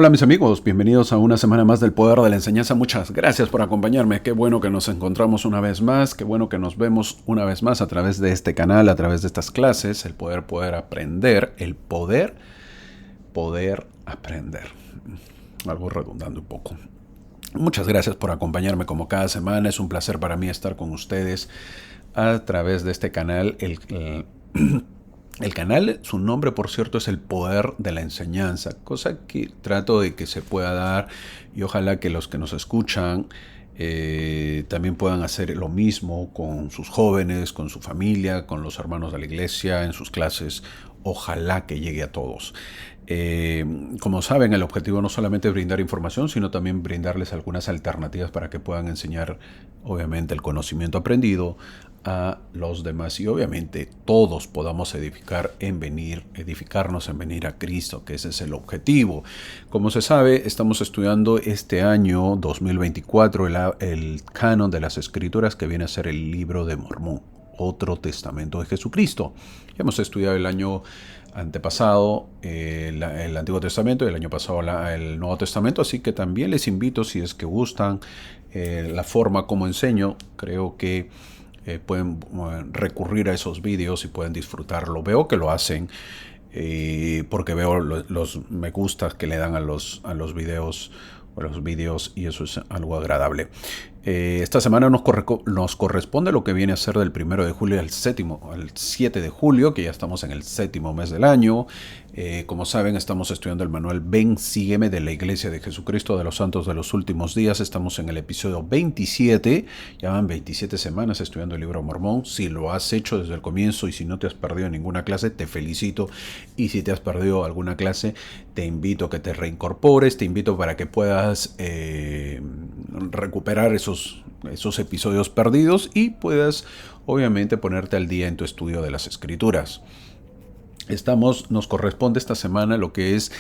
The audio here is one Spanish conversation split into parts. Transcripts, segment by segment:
Hola mis amigos, bienvenidos a una semana más del Poder de la Enseñanza. Muchas gracias por acompañarme. Qué bueno que nos encontramos una vez más, qué bueno que nos vemos una vez más a través de este canal, a través de estas clases, el poder aprender, el poder aprender. Algo redundante un poco. Muchas gracias por acompañarme como cada semana. Es un placer para mí estar con ustedes a través de este canal. El canal, su nombre por cierto es el Poder de la Enseñanza, cosa que trato de que se pueda dar y ojalá que los que nos escuchan también puedan hacer lo mismo con sus jóvenes, con su familia, con los hermanos de la iglesia, en sus clases. Ojalá que llegue a todos. Como saben, el objetivo no solamente es brindar información, sino también brindarles algunas alternativas para que puedan enseñar, obviamente, el conocimiento aprendido a los demás y obviamente todos podamos edificarnos en venir a Cristo, que ese es el objetivo. Como se sabe, estamos estudiando este año 2024 el canon de las Escrituras, que viene a ser el libro de Mormón, otro testamento de Jesucristo. Ya hemos estudiado el año antepasado el Antiguo Testamento y el año pasado el Nuevo Testamento, así que también les invito, si es que gustan la forma como enseño, creo que pueden recurrir a esos vídeos y pueden disfrutarlo. Veo que lo hacen porque veo los me gusta que le dan a los vídeos y eso es algo agradable. Esta semana nos corresponde lo que viene a ser del 1 de julio al 7 de julio, que ya estamos en el séptimo mes del año. Como saben, estamos estudiando el manual Ven, Sígueme de la Iglesia de Jesucristo de los Santos de los Últimos Días. Estamos en el episodio 27, ya van 27 semanas estudiando el libro Mormón. Si lo has hecho desde el comienzo y si no te has perdido ninguna clase, te felicito. Y si te has perdido alguna clase, te invito a que te reincorpores, te invito para que puedas recuperar esos episodios perdidos y puedas obviamente ponerte al día en tu estudio de las Escrituras. Nos corresponde esta semana lo que es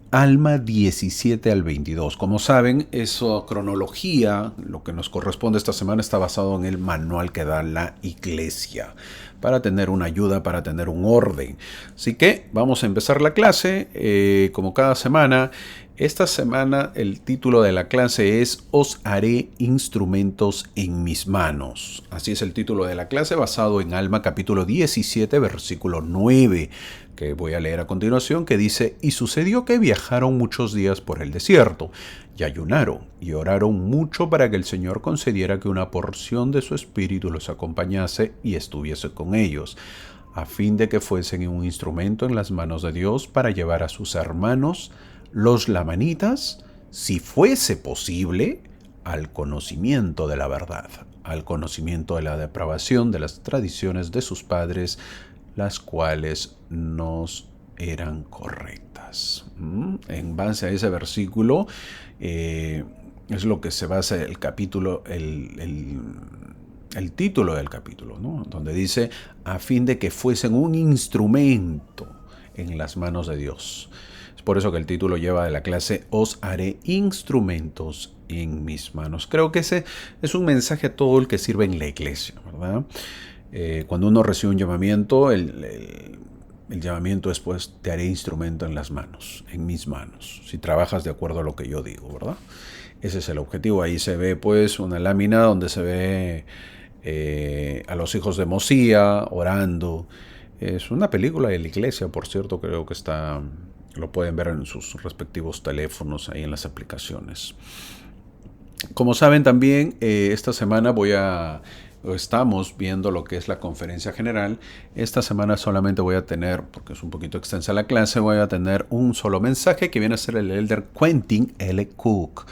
Alma 17 al 22. Como saben, esa cronología, lo que nos corresponde esta semana, está basado en el manual que da la iglesia, para tener una ayuda, para tener un orden. Así que vamos a empezar la clase, como cada semana. Esta semana el título de la clase es Os haré instrumentos en mis manos. Así es el título de la clase, basado en Alma capítulo 17, versículo 9, que voy a leer a continuación, que dice: Y sucedió que viajaron muchos días por el desierto, y ayunaron, y oraron mucho para que el Señor concediera que una porción de su espíritu los acompañase y estuviese con ellos, a fin de que fuesen un instrumento en las manos de Dios para llevar a sus hermanos, los lamanitas, si fuese posible, al conocimiento de la verdad, al conocimiento de la depravación de las tradiciones de sus padres, las cuales nos eran correctas. En base a ese versículo es lo que se basa el capítulo, el título del capítulo, ¿no? Donde dice, a fin de que fuesen un instrumento en las manos de Dios. Es por eso que el título lleva de la clase Os haré instrumentos en mis manos. Creo que ese es un mensaje a todo el que sirve en la iglesia, ¿verdad? Cuando uno recibe un llamamiento, el llamamiento es, pues, te haré instrumento en las manos, en mis manos, si trabajas de acuerdo a lo que yo digo, ¿verdad? Ese es el objetivo. Ahí se ve, pues, una lámina donde se ve a los hijos de Mosía orando. Es una película de la iglesia, por cierto, creo que lo pueden ver en sus respectivos teléfonos, ahí en las aplicaciones. Como saben también, esta semana estamos viendo lo que es la conferencia general. Esta semana solamente voy a tener, porque es un poquito extensa la clase, voy a tener un solo mensaje que viene a ser el elder Quentin L. Cook.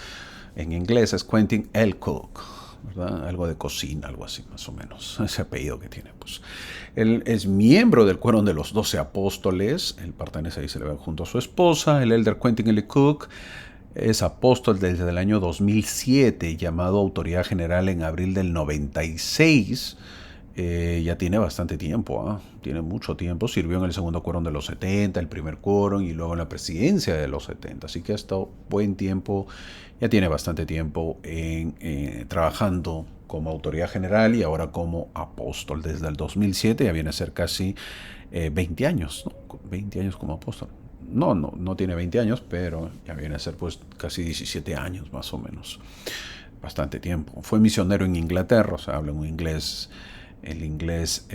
En inglés es Quentin L. Cook, ¿verdad? Algo de cocina, algo así más o menos, ese apellido que tiene. Pues él es miembro del cuerno de los 12 apóstoles. Él pertenece, ahí se le ve, junto a su esposa. El elder Quentin L. Cook es apóstol desde el año 2007, llamado autoridad general en abril del 96. Ya tiene bastante tiempo, tiene mucho tiempo. Sirvió en el segundo quórum de los 70, el primer quórum y luego en la presidencia de los 70. Así que ha estado buen tiempo, ya tiene bastante tiempo trabajando como autoridad general y ahora como apóstol desde el 2007. Ya viene a ser casi 20 años, ¿no? 20 años como apóstol. no tiene 20 años, pero ya viene a ser pues casi 17 años más o menos. Bastante tiempo. Fue misionero en Inglaterra, o sea, habla un inglés, el inglés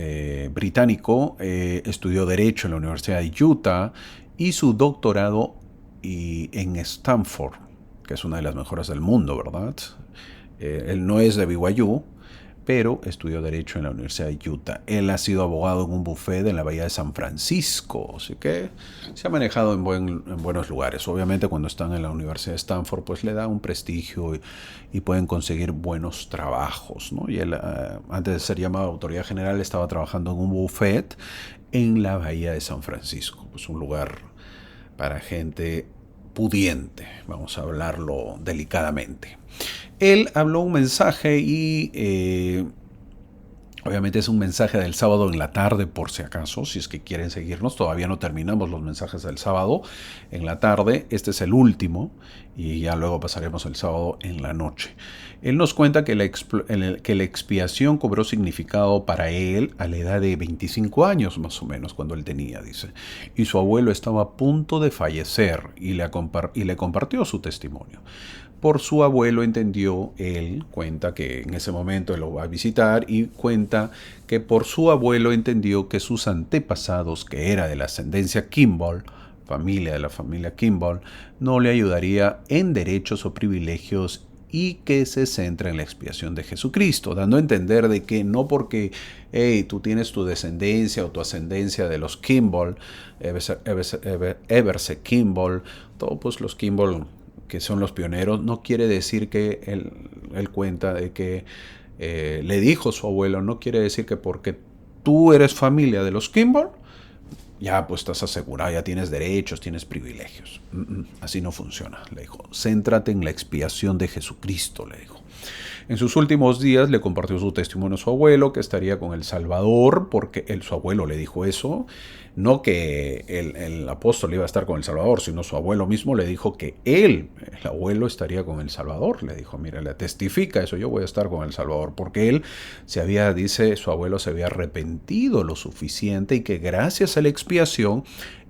británico. Estudió Derecho en la Universidad de Utah y su doctorado en Stanford, que es una de las mejores del mundo, ¿verdad? Él no es de BYU, pero estudió Derecho en la Universidad de Utah. Él ha sido abogado en un buffet en la Bahía de San Francisco, así que se ha manejado en buenos lugares. Obviamente cuando están en la Universidad de Stanford, pues le da un prestigio y pueden conseguir buenos trabajos, ¿no? Y él, antes de ser llamado autoridad general, estaba trabajando en un buffet en la Bahía de San Francisco, pues un lugar para gente pudiente, vamos a hablarlo delicadamente. Él habló un mensaje y obviamente es un mensaje del sábado en la tarde, por si acaso, si es que quieren seguirnos. Todavía no terminamos los mensajes del sábado en la tarde. Este es el último y ya luego pasaremos el sábado en la noche. Él nos cuenta que la expiación cobró significado para él a la edad de 25 años más o menos, cuando él tenía, dice. Y su abuelo estaba a punto de fallecer y le compartió su testimonio. Por su abuelo entendió, él cuenta que en ese momento él lo va a visitar y cuenta que por su abuelo entendió que sus antepasados, que era de la ascendencia Kimball, de la familia Kimball, no le ayudaría en derechos o privilegios y que se centra en la expiación de Jesucristo, dando a entender de que no porque tú tienes tu descendencia o tu ascendencia de los Kimball, Everse Kimball, todos pues los Kimball que son los pioneros, no quiere decir que él cuenta de que le dijo su abuelo, no quiere decir que porque tú eres familia de los Kimball, ya pues estás asegurado, ya tienes derechos, tienes privilegios. Así no funciona, le dijo. Céntrate en la expiación de Jesucristo, le dijo. En sus últimos días le compartió su testimonio a su abuelo, que estaría con el Salvador, porque su abuelo le dijo eso. No que el apóstol iba a estar con el Salvador, sino su abuelo mismo le dijo que el abuelo estaría con el Salvador. Le dijo, mira, le testifica eso, yo voy a estar con el Salvador, porque él dice, su abuelo se había arrepentido lo suficiente y que gracias a la expiación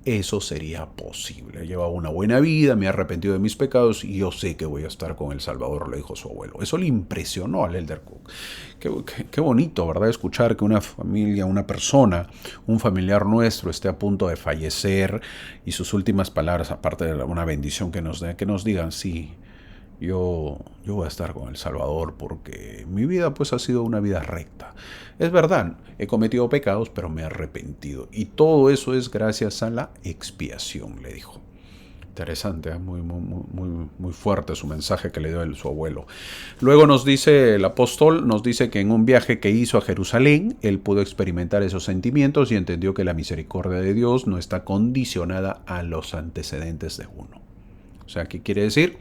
eso sería posible. Llevaba una buena vida, me he arrepentido de mis pecados y yo sé que voy a estar con el Salvador, le dijo su abuelo. Eso le impresionó al Elder Cook. Qué bonito, ¿verdad? Escuchar que una familia, una persona, un familiar nuestro esté a punto de fallecer y sus últimas palabras, aparte de una bendición que nos digan, sí, yo voy a estar con el Salvador porque mi vida pues ha sido una vida recta. Es verdad, he cometido pecados, pero me he arrepentido. Y todo eso es gracias a la expiación, le dijo. Interesante, ¿eh? Muy fuerte su mensaje que le dio su abuelo. Luego nos dice el apóstol, nos dice que en un viaje que hizo a Jerusalén, él pudo experimentar esos sentimientos y entendió que la misericordia de Dios no está condicionada a los antecedentes de uno. O sea, ¿qué quiere decir?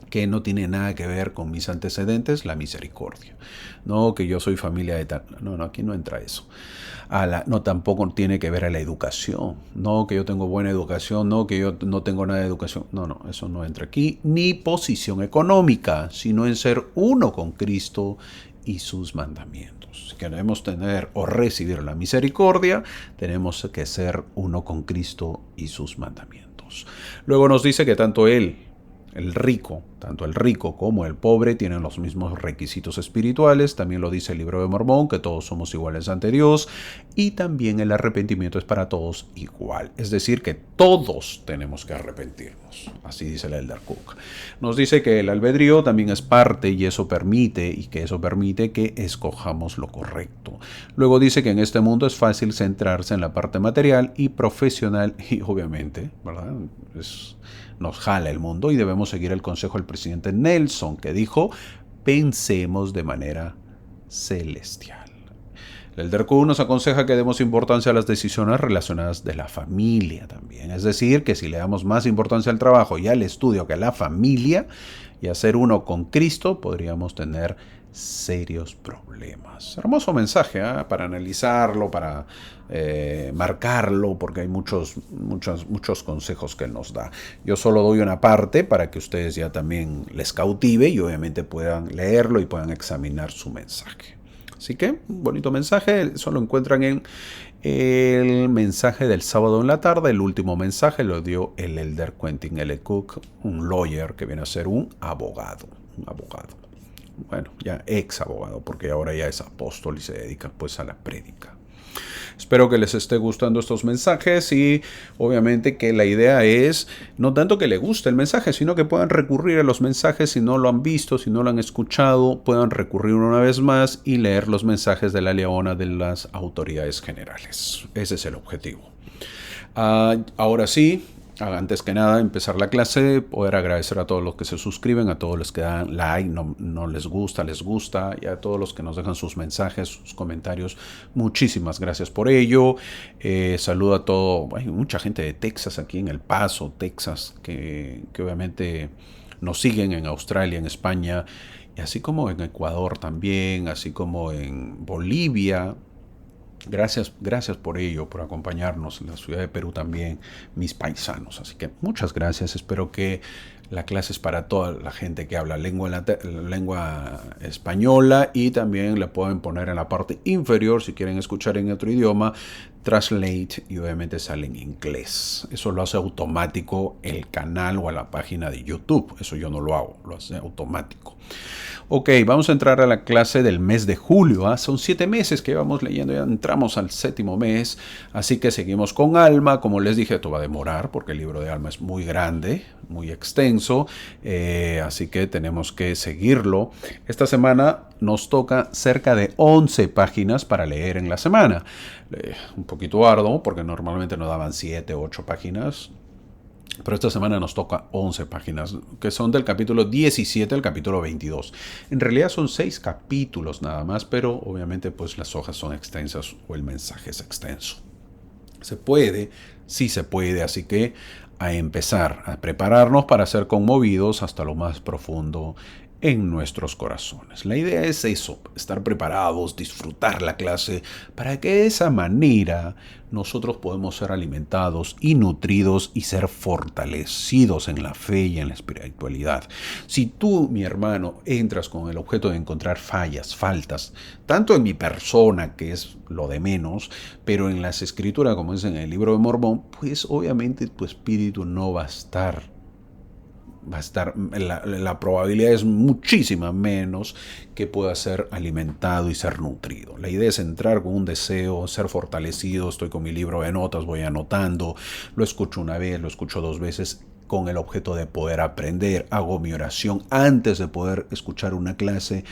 Que no tiene nada que ver con mis antecedentes, la misericordia. No, que yo soy familia de tal. No, aquí no entra eso. No, tampoco tiene que ver a la educación. No, que yo tengo buena educación. No, que yo no tengo nada de educación. No, eso no entra aquí. Ni posición económica, sino en ser uno con Cristo y sus mandamientos. Si queremos tener o recibir la misericordia, tenemos que ser uno con Cristo y sus mandamientos. Luego nos dice que tanto el rico como el pobre tienen los mismos requisitos espirituales. También lo dice el Libro de Mormón, que todos somos iguales ante Dios. Y también el arrepentimiento es para todos igual. Es decir, que todos tenemos que arrepentirnos. Así dice el Elder Cook. Nos dice que el albedrío también es parte y eso permite que escojamos lo correcto. Luego dice que en este mundo es fácil centrarse en la parte material y profesional y obviamente, ¿verdad? Nos jala el mundo y debemos seguir el consejo del presidente Nelson, que dijo, pensemos de manera celestial. El Elder Cook nos aconseja que demos importancia a las decisiones relacionadas de la familia también. Es decir, que si le damos más importancia al trabajo y al estudio que a la familia y a ser uno con Cristo, podríamos tener serios problemas. Hermoso mensaje, para analizarlo, para marcarlo, porque hay muchos consejos que él nos da. Yo solo doy una parte para que ustedes ya también les cautive y obviamente puedan leerlo y puedan examinar su mensaje. Así que, un bonito mensaje, eso lo encuentran en el mensaje del sábado en la tarde. El último mensaje lo dio el elder Quentin L. Cook, un lawyer que viene a ser un abogado. Bueno, ya ex abogado, porque ahora ya es apóstol y se dedica pues a la prédica. Espero que les esté gustando estos mensajes y obviamente que la idea es no tanto que les guste el mensaje, sino que puedan recurrir a los mensajes si no lo han visto, si no lo han escuchado, puedan recurrir una vez más y leer los mensajes de la Leona de las autoridades generales. Ese es el objetivo. Ahora sí, antes que nada, empezar la clase, poder agradecer a todos los que se suscriben, a todos los que dan like, no les gusta, y a todos los que nos dejan sus mensajes, sus comentarios. Muchísimas gracias por ello. Saludo a todo, hay mucha gente de Texas aquí en El Paso, Texas, que obviamente nos siguen en Australia, en España, y así como en Ecuador también, así como en Bolivia. Gracias por ello, por acompañarnos en la ciudad de Perú también, mis paisanos. Así que muchas gracias. Espero que la clase es para toda la gente que habla lengua española y también la pueden poner en la parte inferior si quieren escuchar en otro idioma, translate y obviamente sale en inglés. Eso lo hace automático el canal o a la página de YouTube. Eso yo no lo hago, lo hace automático. Ok, vamos a entrar a la clase del mes de julio. Son 7 meses que vamos leyendo, ya entramos al 7º mes, así que seguimos con Alma. Como les dije, esto va a demorar porque el libro de Alma es muy grande, muy extenso, así que tenemos que seguirlo. Esta semana nos toca cerca de 11 páginas para leer en la semana. Un poquito arduo porque normalmente nos daban 7 u 8 páginas. Pero esta semana nos toca 11 páginas, que son del capítulo 17 al capítulo 22. En realidad son 6 capítulos nada más, pero obviamente pues las hojas son extensas o el mensaje es extenso. Se puede, sí se puede, así que a empezar a prepararnos para ser conmovidos hasta lo más profundo en nuestros corazones. La idea es eso, estar preparados, disfrutar la clase, para que de esa manera nosotros podemos ser alimentados y nutridos y ser fortalecidos en la fe y en la espiritualidad. Si tú, mi hermano, entras con el objeto de encontrar faltas, tanto en mi persona, que es lo de menos, pero en las escrituras, como es en el libro de Mormón, pues obviamente tu espíritu no va a estar, la probabilidad es muchísima menos que pueda ser alimentado y ser nutrido. La idea es entrar con un deseo, ser fortalecido. Estoy con mi libro de notas, voy anotando, lo escucho una vez, lo escucho 2 veces, con el objeto de poder aprender. Hago mi oración antes de poder escuchar una clase.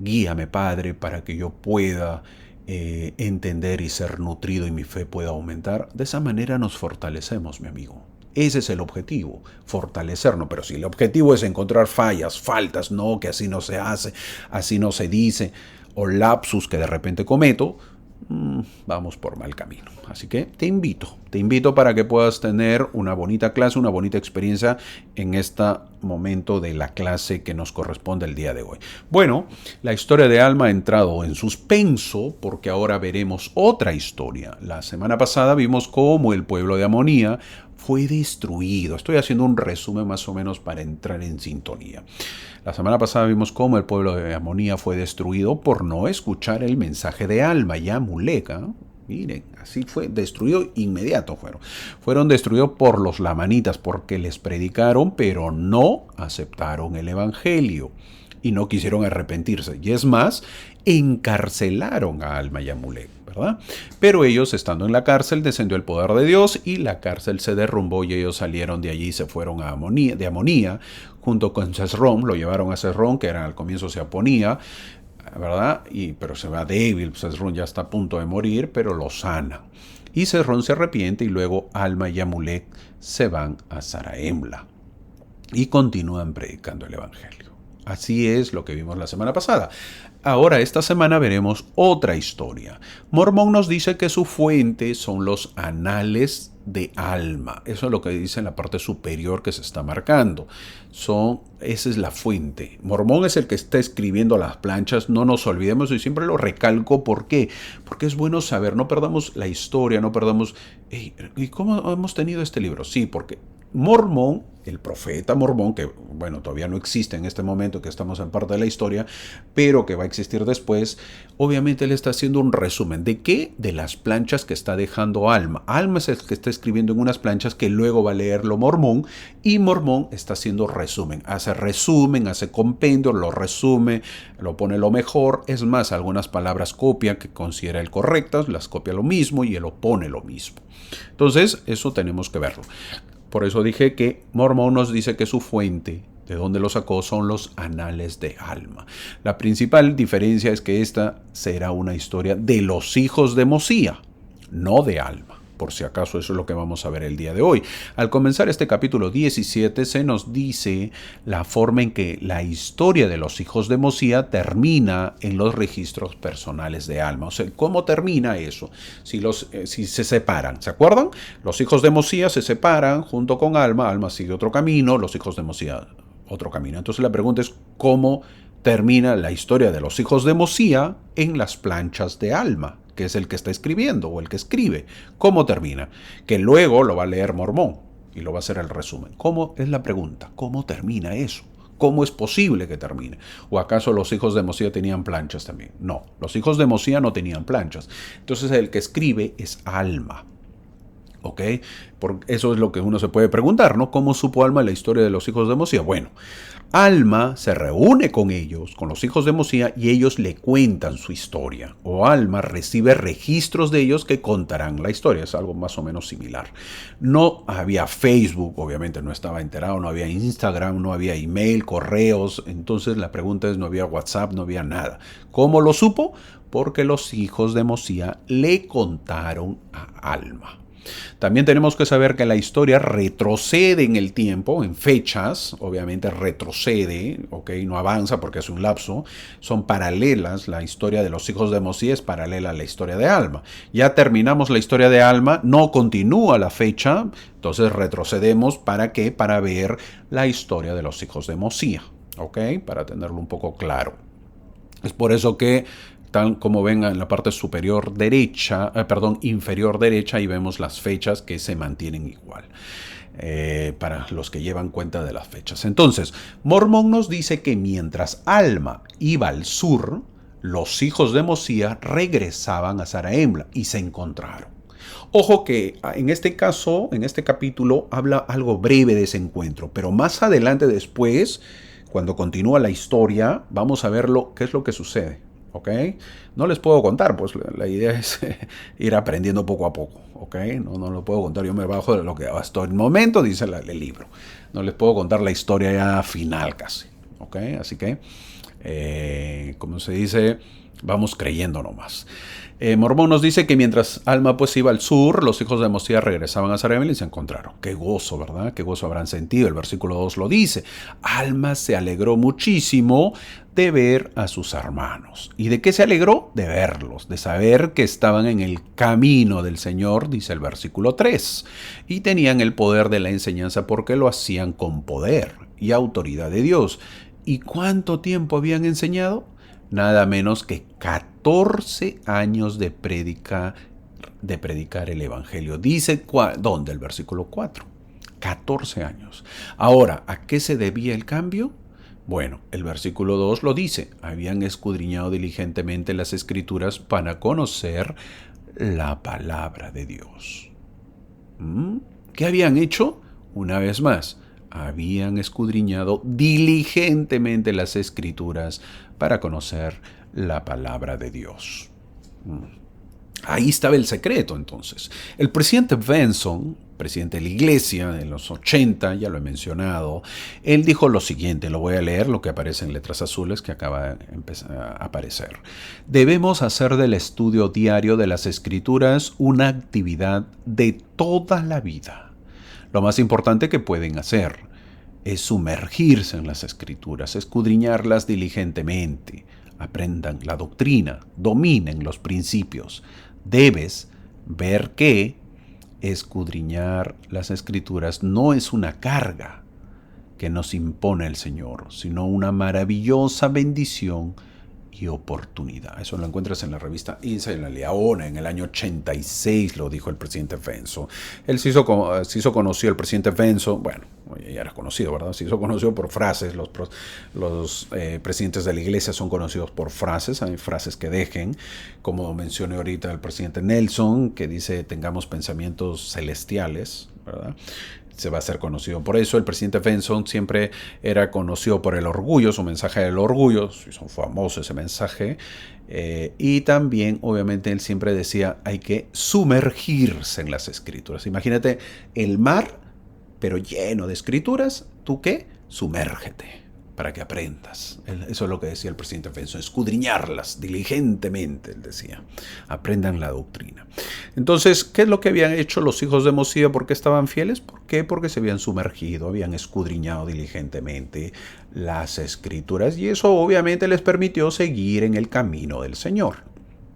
Guíame, Padre, para que yo pueda entender y ser nutrido y mi fe pueda aumentar. De esa manera nos fortalecemos, mi amigo. Ese es el objetivo, fortalecernos. Pero si el objetivo es encontrar faltas, no, que así no se hace, así no se dice, o lapsus que de repente cometo, vamos por mal camino. Así que te invito para que puedas tener una bonita clase, una bonita experiencia en este momento de la clase que nos corresponde el día de hoy. Bueno, la historia de Alma ha entrado en suspenso porque ahora veremos otra historia. La semana pasada vimos cómo el pueblo de Amonía fue destruido. Estoy haciendo un resumen más o menos para entrar en sintonía. La semana pasada vimos cómo el pueblo de Amonía fue destruido por no escuchar el mensaje de Alma y Amulek. Miren, así fue, destruido inmediato fueron. Fueron destruidos por los lamanitas porque les predicaron, pero no aceptaron el evangelio y no quisieron arrepentirse. Y es más, encarcelaron a Alma y Amulek, ¿verdad? Pero ellos, estando en la cárcel, descendió el poder de Dios y la cárcel se derrumbó y ellos salieron de allí y se fueron a Amonía, junto con Sesrom. Lo llevaron a Sesrom, que era al comienzo se oponía, ¿verdad? Pero se va débil, Sesrom ya está a punto de morir, pero lo sana. Y Sesrom se arrepiente y luego Alma y Amulek se van a Zarahemla y continúan predicando el evangelio. Así es lo que vimos la semana pasada. Ahora, esta semana veremos otra historia. Mormón nos dice que su fuente son los anales de Alma. Eso es lo que dice en la parte superior que se está marcando. Esa es la fuente. Mormón es el que está escribiendo las planchas. No nos olvidemos y siempre lo recalco. ¿Por qué? Porque es bueno saber. No perdamos la historia, no perdamos... ¿Y cómo hemos tenido este libro? Sí, porque Mormón, el profeta Mormón, que bueno, todavía no existe en este momento que estamos en parte de la historia, pero que va a existir después, obviamente él está haciendo un resumen. ¿De qué? De las planchas que está dejando Alma. Alma es el que está escribiendo en unas planchas que luego va a leerlo Mormón, y Mormón está haciendo resumen, hace compendio, lo resume, lo pone lo mejor, es más, algunas palabras copia que considera él correctas, las copia lo mismo y él lo pone lo mismo. Entonces, eso tenemos que verlo. Por eso dije que Mormón nos dice que su fuente, de donde lo sacó, son los anales de Alma. La principal diferencia es que esta será una historia de los hijos de Mosía, no de Alma. Por si acaso eso es lo que vamos a ver el día de hoy. Al comenzar este capítulo 17 se nos dice la forma en que la historia de los hijos de Mosía termina en los registros personales de Alma. O sea, ¿cómo termina eso? Si se separan, ¿se acuerdan? Los hijos de Mosía se separan junto con Alma. Alma sigue otro camino, los hijos de Mosía otro camino. Entonces la pregunta es ¿cómo termina la historia de los hijos de Mosía en las planchas de Alma, que es el que está escribiendo o el que escribe? ¿Cómo termina? Que luego lo va a leer Mormón y lo va a hacer el resumen. ¿Cómo es la pregunta? ¿Cómo termina eso? ¿Cómo es posible que termine? ¿O acaso los hijos de Mosía tenían planchas también? No, los hijos de Mosía no tenían planchas. Entonces el que escribe es Alma. ¿Ok? Eso es lo que uno se puede preguntar, ¿no? ¿Cómo supo Alma la historia de los hijos de Mosía? Bueno, Alma se reúne con ellos, con los hijos de Mosía, y ellos le cuentan su historia. O Alma recibe registros de ellos que contarán la historia. Es algo más o menos similar. No había Facebook, obviamente no estaba enterado, no había Instagram, no había email, correos. Entonces la pregunta es, no había WhatsApp, no había nada. ¿Cómo lo supo? Porque los hijos de Mosía le contaron a Alma. También tenemos que saber que la historia retrocede en el tiempo, en fechas, obviamente retrocede, ¿ok? No avanza porque es un lapso, son paralelas, la historia de los hijos de Mosía es paralela a la historia de Alma. Ya terminamos la historia de Alma, no continúa la fecha, entonces retrocedemos, ¿para qué? Para ver la historia de los hijos de Mosía, ¿ok? Para tenerlo un poco claro. Es por eso que tal como ven en la parte superior derecha, inferior derecha, y vemos las fechas que se mantienen igual. Para los que llevan cuenta de las fechas. Entonces, Mormón nos dice que mientras Alma iba al sur, los hijos de Mosía regresaban a Zarahemla y se encontraron. Ojo que en este caso, en este capítulo, habla algo breve de ese encuentro, pero más adelante después, cuando continúa la historia, vamos a ver qué es lo que sucede. ¿Ok? No les puedo contar, pues la idea es ir aprendiendo poco a poco, ¿ok? No lo puedo contar, yo me bajo de lo que hasta el momento dice el libro. No les puedo contar la historia ya final casi, ¿ok? Así que, como se dice, vamos creyendo nomás. Mormón nos dice que mientras Alma pues iba al sur, los hijos de Mosía regresaban a Zarahemla y se encontraron. Qué gozo, ¿verdad? Qué gozo habrán sentido. El versículo 2 lo dice. Alma se alegró muchísimo de ver a sus hermanos. ¿Y de qué se alegró? De verlos, de saber que estaban en el camino del Señor, dice el versículo 3. Y tenían el poder de la enseñanza porque lo hacían con poder y autoridad de Dios. ¿Y cuánto tiempo habían enseñado? Nada menos que 14 años de predicar el Evangelio. Dice, ¿dónde? El versículo 4. 14 años. Ahora, ¿a qué se debía el cambio? Bueno, el versículo 2 lo dice. Habían escudriñado diligentemente las Escrituras para conocer la palabra de Dios. ¿Qué habían hecho? Una vez más, habían escudriñado diligentemente las Escrituras para conocer la palabra de Dios. Ahí estaba el secreto, entonces. El presidente Benson, presidente de la iglesia en los 80, ya lo he mencionado, él dijo lo siguiente, lo voy a leer, lo que aparece en letras azules que acaba de empezar a aparecer. Debemos hacer del estudio diario de las Escrituras una actividad de toda la vida. Lo más importante que pueden hacer es sumergirse en las Escrituras, escudriñarlas diligentemente, aprendan la doctrina, dominen los principios. Debes ver que escudriñar las Escrituras no es una carga que nos impone el Señor, sino una maravillosa bendición y oportunidad. Eso lo encuentras en la revista Inside La Leona, en el año 86 lo dijo el presidente Benson. Él se hizo conocido, el presidente Benson, bueno, ya era conocido, ¿verdad? Se hizo conocido por frases, los presidentes de la iglesia son conocidos por frases, hay frases que dejen, como mencioné ahorita el presidente Nelson, que dice tengamos pensamientos celestiales, ¿verdad? Se va a ser conocido por eso. El presidente Benson siempre era conocido por el orgullo, su mensaje del orgullo, son famosos ese mensaje. Y también, obviamente, él siempre decía, hay que sumergirse en las escrituras. Imagínate el mar, pero lleno de escrituras. ¿Tú qué? Sumérgete para que aprendas. Eso es lo que decía el presidente Benson, escudriñarlas diligentemente, él decía. Aprendan la doctrina. Entonces, ¿qué es lo que habían hecho los hijos de Mosía? ¿Por qué estaban fieles? ¿Por qué? Porque se habían sumergido, habían escudriñado diligentemente las escrituras y eso obviamente les permitió seguir en el camino del Señor.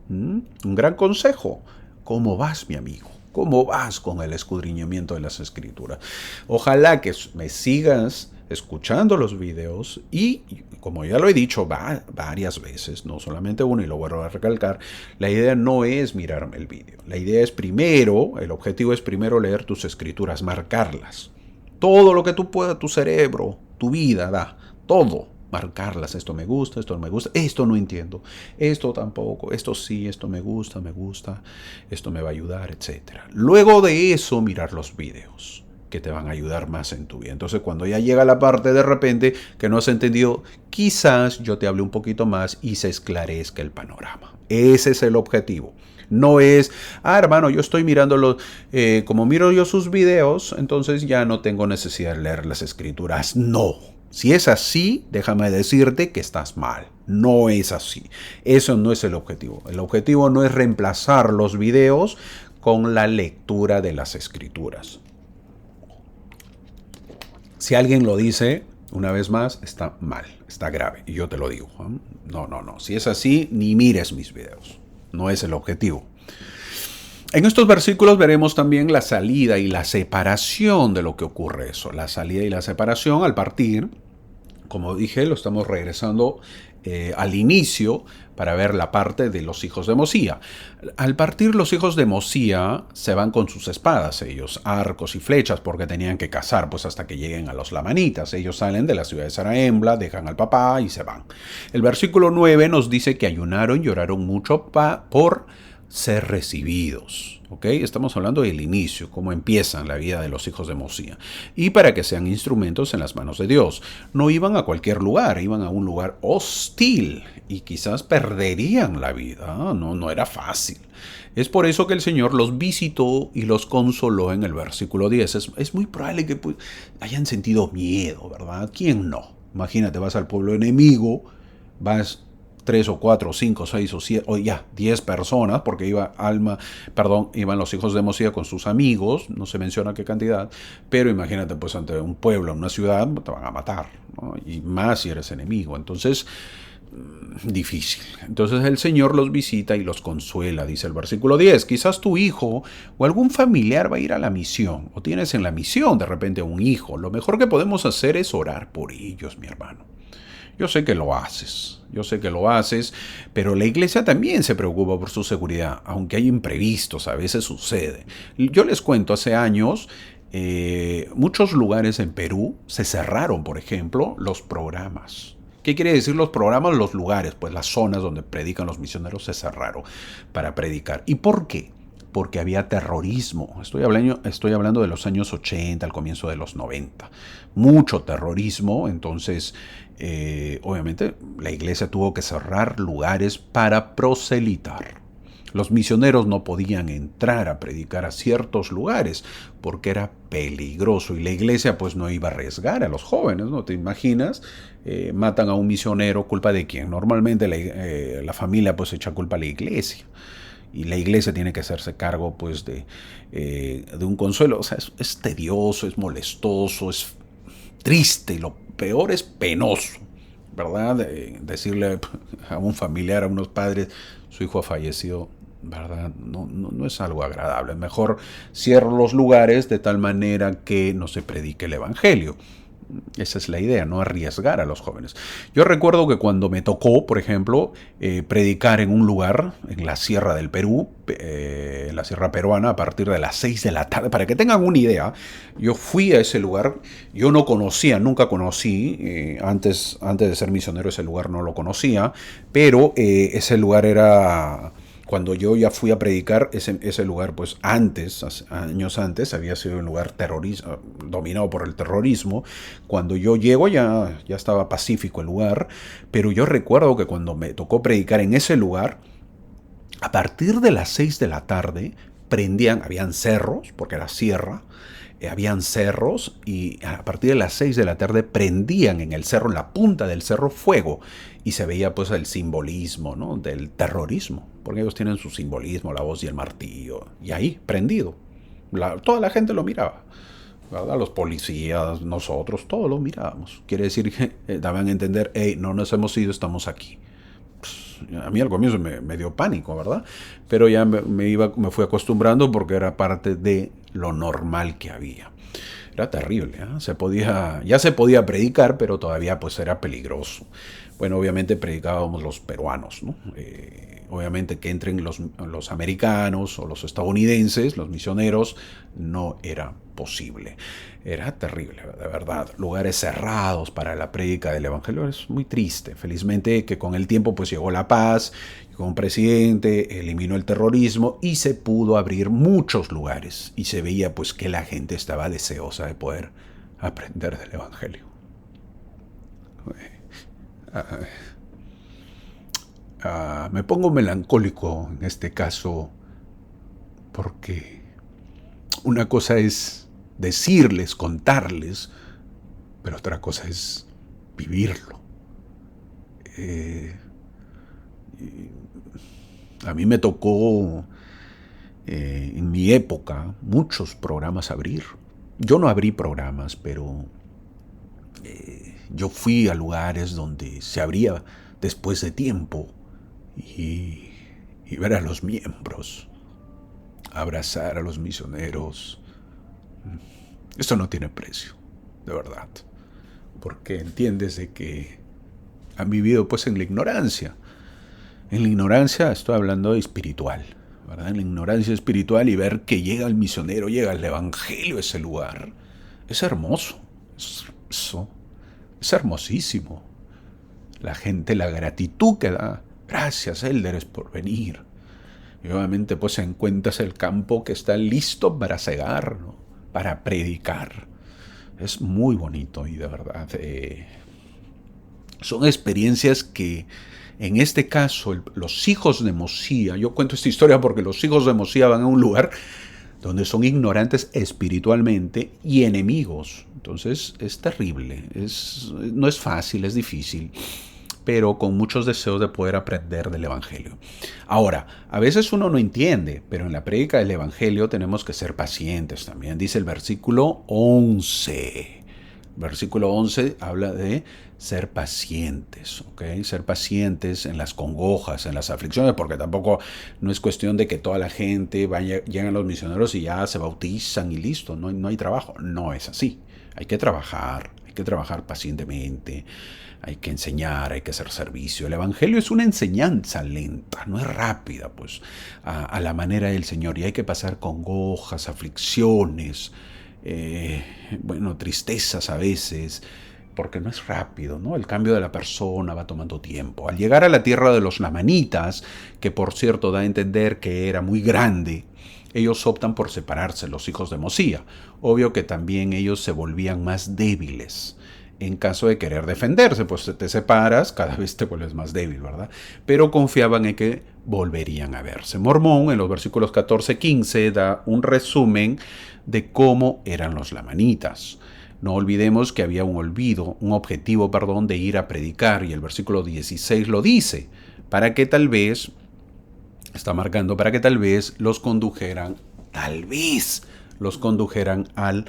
Un gran consejo. ¿Cómo vas, mi amigo? ¿Cómo vas con el escudriñamiento de las escrituras? Ojalá que me sigas escuchando los videos y, como ya lo he dicho varias veces, no solamente uno y lo vuelvo a recalcar, la idea no es mirarme el video. La idea es primero, el objetivo es primero leer tus escrituras, marcarlas. Todo lo que tú puedas, tu cerebro, tu vida, todo. Marcarlas, esto me gusta, esto no me gusta, esto no entiendo, esto tampoco, esto sí, esto me gusta, esto me va a ayudar, etc. Luego de eso, mirar los videos que te van a ayudar más en tu vida. Entonces, cuando ya llega la parte de repente que no has entendido, quizás yo te hable un poquito más y se esclarezca el panorama. Ese es el objetivo. No es, hermano, yo estoy mirándolo, como miro yo sus videos, entonces ya no tengo necesidad de leer las escrituras. No. Si es así, déjame decirte que estás mal. No es así. Eso no es el objetivo. El objetivo no es reemplazar los videos con la lectura de las escrituras. Si alguien lo dice, una vez más, está mal, está grave. Y yo te lo digo. No. Si es así, ni mires mis videos. No es el objetivo. En estos versículos veremos también la salida y la separación de lo que ocurre eso. La salida y la separación al partir, como dije, lo estamos regresando al inicio para ver la parte de los hijos de Mosía. Al partir los hijos de Mosía se van con sus espadas, ellos, arcos y flechas, porque tenían que cazar pues hasta que lleguen a los lamanitas. Ellos salen de la ciudad de Zarahemla, dejan al papá y se van. El versículo 9 nos dice que ayunaron, lloraron mucho por ser recibidos. ¿Ok? Estamos hablando del inicio, cómo empiezan la vida de los hijos de Mosía. Y para que sean instrumentos en las manos de Dios. No iban a cualquier lugar, iban a un lugar hostil y quizás perderían la vida. No era fácil. Es por eso que el Señor los visitó y los consoló en el versículo 10. Es muy probable que hayan sentido miedo, ¿verdad? ¿Quién no? Imagínate, vas al pueblo enemigo, vas 3 o 4 o 5 o 6 o 7 o ya 10 personas, porque iban los hijos de Mosía con sus amigos, no se menciona qué cantidad, pero imagínate pues ante un pueblo, una ciudad, te van a matar, ¿no? Y más si eres enemigo. Entonces, difícil. Entonces el Señor los visita y los consuela, dice el versículo 10. Quizás tu hijo o algún familiar va a ir a la misión, o tienes en la misión de repente a un hijo. Lo mejor que podemos hacer es orar por ellos, mi hermano. Yo sé que lo haces, pero la iglesia también se preocupa por su seguridad, aunque hay imprevistos, a veces sucede. Yo les cuento, hace años, muchos lugares en Perú se cerraron, por ejemplo, los programas. ¿Qué quiere decir los programas? Los lugares, pues las zonas donde predican los misioneros se cerraron para predicar. ¿Y por qué? Porque había terrorismo. Estoy hablando de los años 80, al comienzo de los 90. Mucho terrorismo, entonces obviamente la iglesia tuvo que cerrar lugares para proselitar. Los misioneros no podían entrar a predicar a ciertos lugares porque era peligroso y la iglesia pues no iba a arriesgar a los jóvenes, ¿no? ¿Te imaginas? Matan a un misionero, ¿culpa de quién? Normalmente la familia pues echa culpa a la iglesia. Y la iglesia tiene que hacerse cargo pues de un consuelo. O sea, es tedioso, es molestoso, es triste y lo peor es penoso, ¿verdad? Decirle a un familiar, a unos padres, su hijo ha fallecido, ¿verdad? No es algo agradable. Mejor cierro los lugares de tal manera que no se predique el evangelio. Esa es la idea, no arriesgar a los jóvenes. Yo recuerdo que cuando me tocó, por ejemplo, predicar en un lugar, en la Sierra del Perú, en la Sierra Peruana, a partir de las 6 de la tarde, para que tengan una idea, yo fui a ese lugar, yo no conocía, nunca conocí, antes de ser misionero ese lugar no lo conocía, pero ese lugar era... Cuando yo ya fui a predicar, ese lugar, pues años antes, había sido un lugar dominado por el terrorismo. Cuando yo llego ya estaba pacífico el lugar, pero yo recuerdo que cuando me tocó predicar en ese lugar, a partir de las 6 de la tarde, habían cerros, porque era sierra, habían cerros y a partir de las 6 de la tarde prendían en el cerro, en la punta del cerro, fuego y se veía pues el simbolismo, ¿no?, del terrorismo, porque ellos tienen su simbolismo, la hoz y el martillo, y ahí, prendido. Toda la gente lo miraba, ¿verdad? Los policías, nosotros, todos lo mirábamos. Quiere decir que daban a entender, hey, no nos hemos ido, estamos aquí. A mí al comienzo me dio pánico, ¿verdad? Pero ya me fui acostumbrando porque era parte de lo normal que había. Era terrible, ¿eh? Ya se podía predicar, pero todavía pues era peligroso. Bueno, obviamente predicábamos los peruanos, ¿no? Obviamente que entren los americanos o los estadounidenses, los misioneros, no era posible. Era terrible, de verdad. Lugares cerrados para la prédica del evangelio. Es muy triste. Felizmente que con el tiempo pues llegó la paz, llegó un presidente, eliminó el terrorismo y se pudo abrir muchos lugares. Y se veía pues que la gente estaba deseosa de poder aprender del evangelio. Me pongo melancólico en este caso porque una cosa es decirles, contarles, pero otra cosa es vivirlo. A mí me tocó en mi época muchos programas abrir. Yo no abrí programas, pero yo fui a lugares donde se abría después de tiempo y ver a los miembros, abrazar a los misioneros. Esto no tiene precio, de verdad, porque entiendes de que han vivido pues en la ignorancia. En la ignorancia estoy hablando de espiritual, ¿verdad? En la ignorancia espiritual, y ver que llega el misionero, llega el evangelio a ese lugar, es hermoso. Es hermosísimo. La gente, la gratitud que da. Gracias, Élderes, por venir. Y obviamente pues encuentras el campo que está listo para cegar, ¿no?, para predicar. Es muy bonito y de verdad son experiencias que en este caso los hijos de Mosía, yo cuento esta historia porque los hijos de Mosía van a un lugar donde son ignorantes espiritualmente y enemigos. Entonces es terrible, no es fácil, es difícil, pero con muchos deseos de poder aprender del Evangelio. Ahora, a veces uno no entiende, pero en la prédica del Evangelio tenemos que ser pacientes también. Dice el versículo 11. Versículo 11 habla de ser pacientes, ¿ok? Ser pacientes en las congojas, en las aflicciones, porque tampoco no es cuestión de que toda la gente llegan los misioneros y ya se bautizan y listo, no hay trabajo. No es así. Hay que trabajar pacientemente, hay que enseñar, hay que hacer servicio. El Evangelio es una enseñanza lenta, no es rápida, pues, a la manera del Señor, y hay que pasar congojas, aflicciones, tristezas a veces, porque no es rápido, ¿no? El cambio de la persona va tomando tiempo. Al llegar a la tierra de los lamanitas, que por cierto da a entender que era muy grande, ellos optan por separarse, los hijos de Mosía. Obvio que también ellos se volvían más débiles. En caso de querer defenderse, pues te separas, cada vez te vuelves más débil, ¿verdad? Pero confiaban en que volverían a verse. Mormón, en los versículos 14-15, da un resumen de cómo eran los lamanitas. No olvidemos que había un objetivo de ir a predicar, y el versículo 16 lo dice, para que tal vez los condujeran al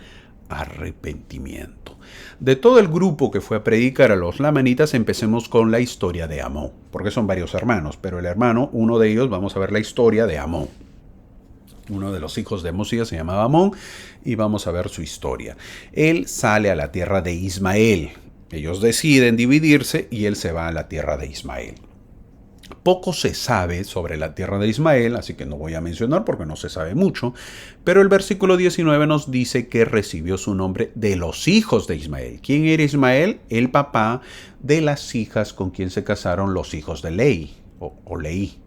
arrepentimiento. De todo el grupo que fue a predicar a los lamanitas, empecemos con la historia de Amón, porque son varios hermanos, pero uno de ellos, vamos a ver la historia de Amón. Uno de los hijos de Mosías se llamaba Amón y vamos a ver su historia. Él sale a la tierra de Ismael. Ellos deciden dividirse y él se va a la tierra de Ismael. Poco se sabe sobre la tierra de Ismael, así que no voy a mencionar porque no se sabe mucho, pero el versículo 19 nos dice que recibió su nombre de los hijos de Ismael. ¿Quién era Ismael? El papá de las hijas con quien se casaron los hijos de Leí, o Leí.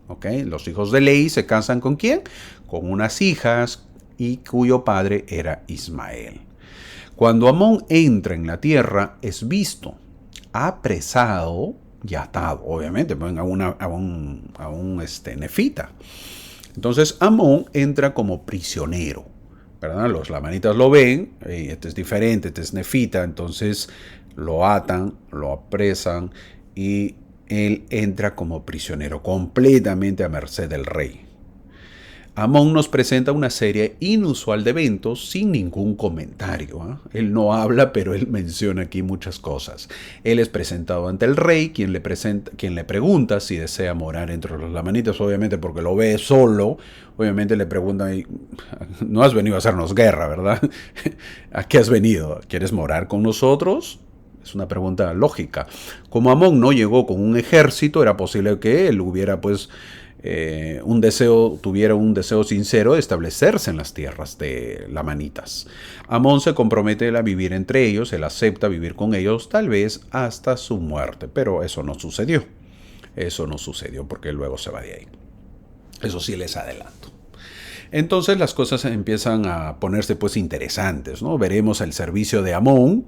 ¿Okay? Los hijos de Leí se casan ¿con quién? Con unas hijas y cuyo padre era Ismael. Cuando Amón entra en la tierra, es visto, apresado y atado, obviamente, a un nefita. Entonces Amón entra como prisionero, ¿verdad? Los lamanitas lo ven, este es diferente, este es nefita, entonces lo atan, lo apresan y él entra como prisionero, completamente a merced del rey. Amón nos presenta una serie inusual de eventos sin ningún comentario. Él no habla, pero él menciona aquí muchas cosas. Él es presentado ante el rey, quien le pregunta si desea morar entre los lamanitas, obviamente porque lo ve solo. Obviamente le pregunta, no has venido a hacernos guerra, ¿verdad? ¿A qué has venido? ¿Quieres morar con nosotros? Es una pregunta lógica. Como Amón no llegó con un ejército, era posible que él hubiera tuviera un deseo sincero de establecerse en las tierras de lamanitas. Amón se compromete a vivir entre ellos, él acepta vivir con ellos, tal vez hasta su muerte, pero eso no sucedió. Eso no sucedió porque luego se va de ahí. Eso sí les adelanto. Entonces las cosas empiezan a ponerse interesantes, ¿no? Veremos el servicio de Amón.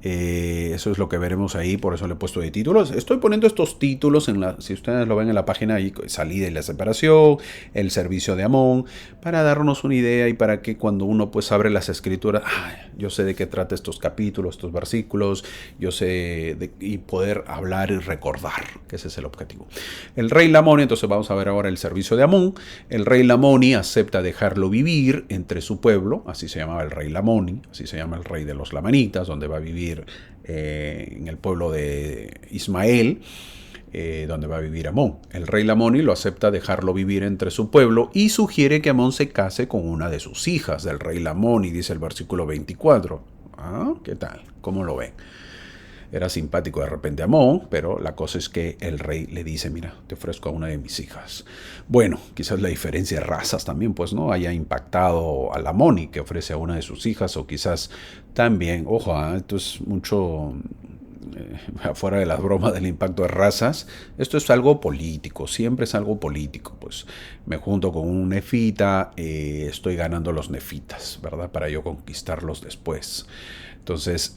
Eso es lo que veremos ahí, por eso le he puesto de títulos. Estoy poniendo estos títulos, si ustedes lo ven en la página ahí, salida y la separación, el servicio de Amón, para darnos una idea y para que cuando uno abre las escrituras, yo sé de qué trata estos capítulos, estos versículos, yo sé y poder hablar y recordar, que ese es el objetivo. El rey Lamoni, entonces vamos a ver ahora el servicio de Amón. El rey Lamoni acepta dejarlo vivir entre su pueblo, así se llamaba el rey Lamoni, así se llama el rey de los lamanitas, donde va a vivir en el pueblo de Ismael, donde va a vivir Amón. El rey Lamoni lo acepta dejarlo vivir entre su pueblo y sugiere que Amón se case con una de sus hijas del rey Lamoni, dice el versículo 24. ¿Qué tal? ¿Cómo lo ven? Era simpático de repente Amón, pero la cosa es que el rey le dice, mira, te ofrezco a una de mis hijas. Bueno, quizás la diferencia de razas también, no haya impactado a Lamoni, que ofrece a una de sus hijas, o quizás también, ojo, esto es mucho afuera de las bromas del impacto de razas, esto es algo político, siempre es algo político, me junto con un nefita, estoy ganando los nefitas, ¿verdad? Para yo conquistarlos después. Entonces,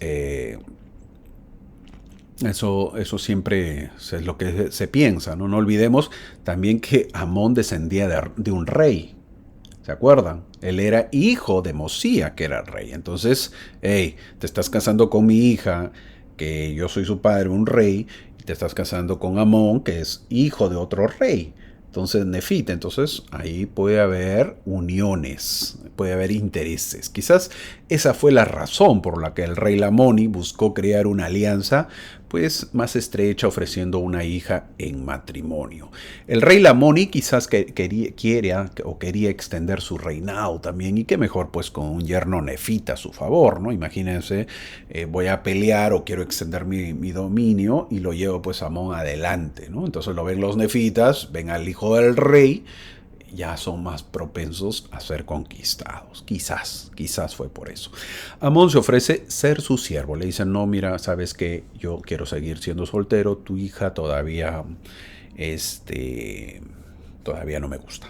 eso siempre es lo que se piensa, ¿no? No olvidemos también que Amón descendía de un rey. ¿Se acuerdan? Él era hijo de Mosías, que era rey. Entonces, te estás casando con mi hija, que yo soy su padre, un rey, y te estás casando con Amón, que es hijo de otro rey. Entonces, nefita. Entonces, ahí puede haber uniones, puede haber intereses. Quizás esa fue la razón por la que el rey Lamoni buscó crear una alianza más estrecha, ofreciendo una hija en matrimonio. El rey Lamoni quizás quería extender su reinado también, y qué mejor con un yerno nefita a su favor, ¿no? Imagínense, voy a pelear o quiero extender mi dominio y lo llevo a Amón adelante, ¿no? Entonces lo ven los nefitas, ven al hijo del rey, ya son más propensos a ser conquistados. Quizás fue por eso. Amón se ofrece ser su siervo. Le dicen, no, mira, sabes que yo quiero seguir siendo soltero, tu hija todavía no me gusta.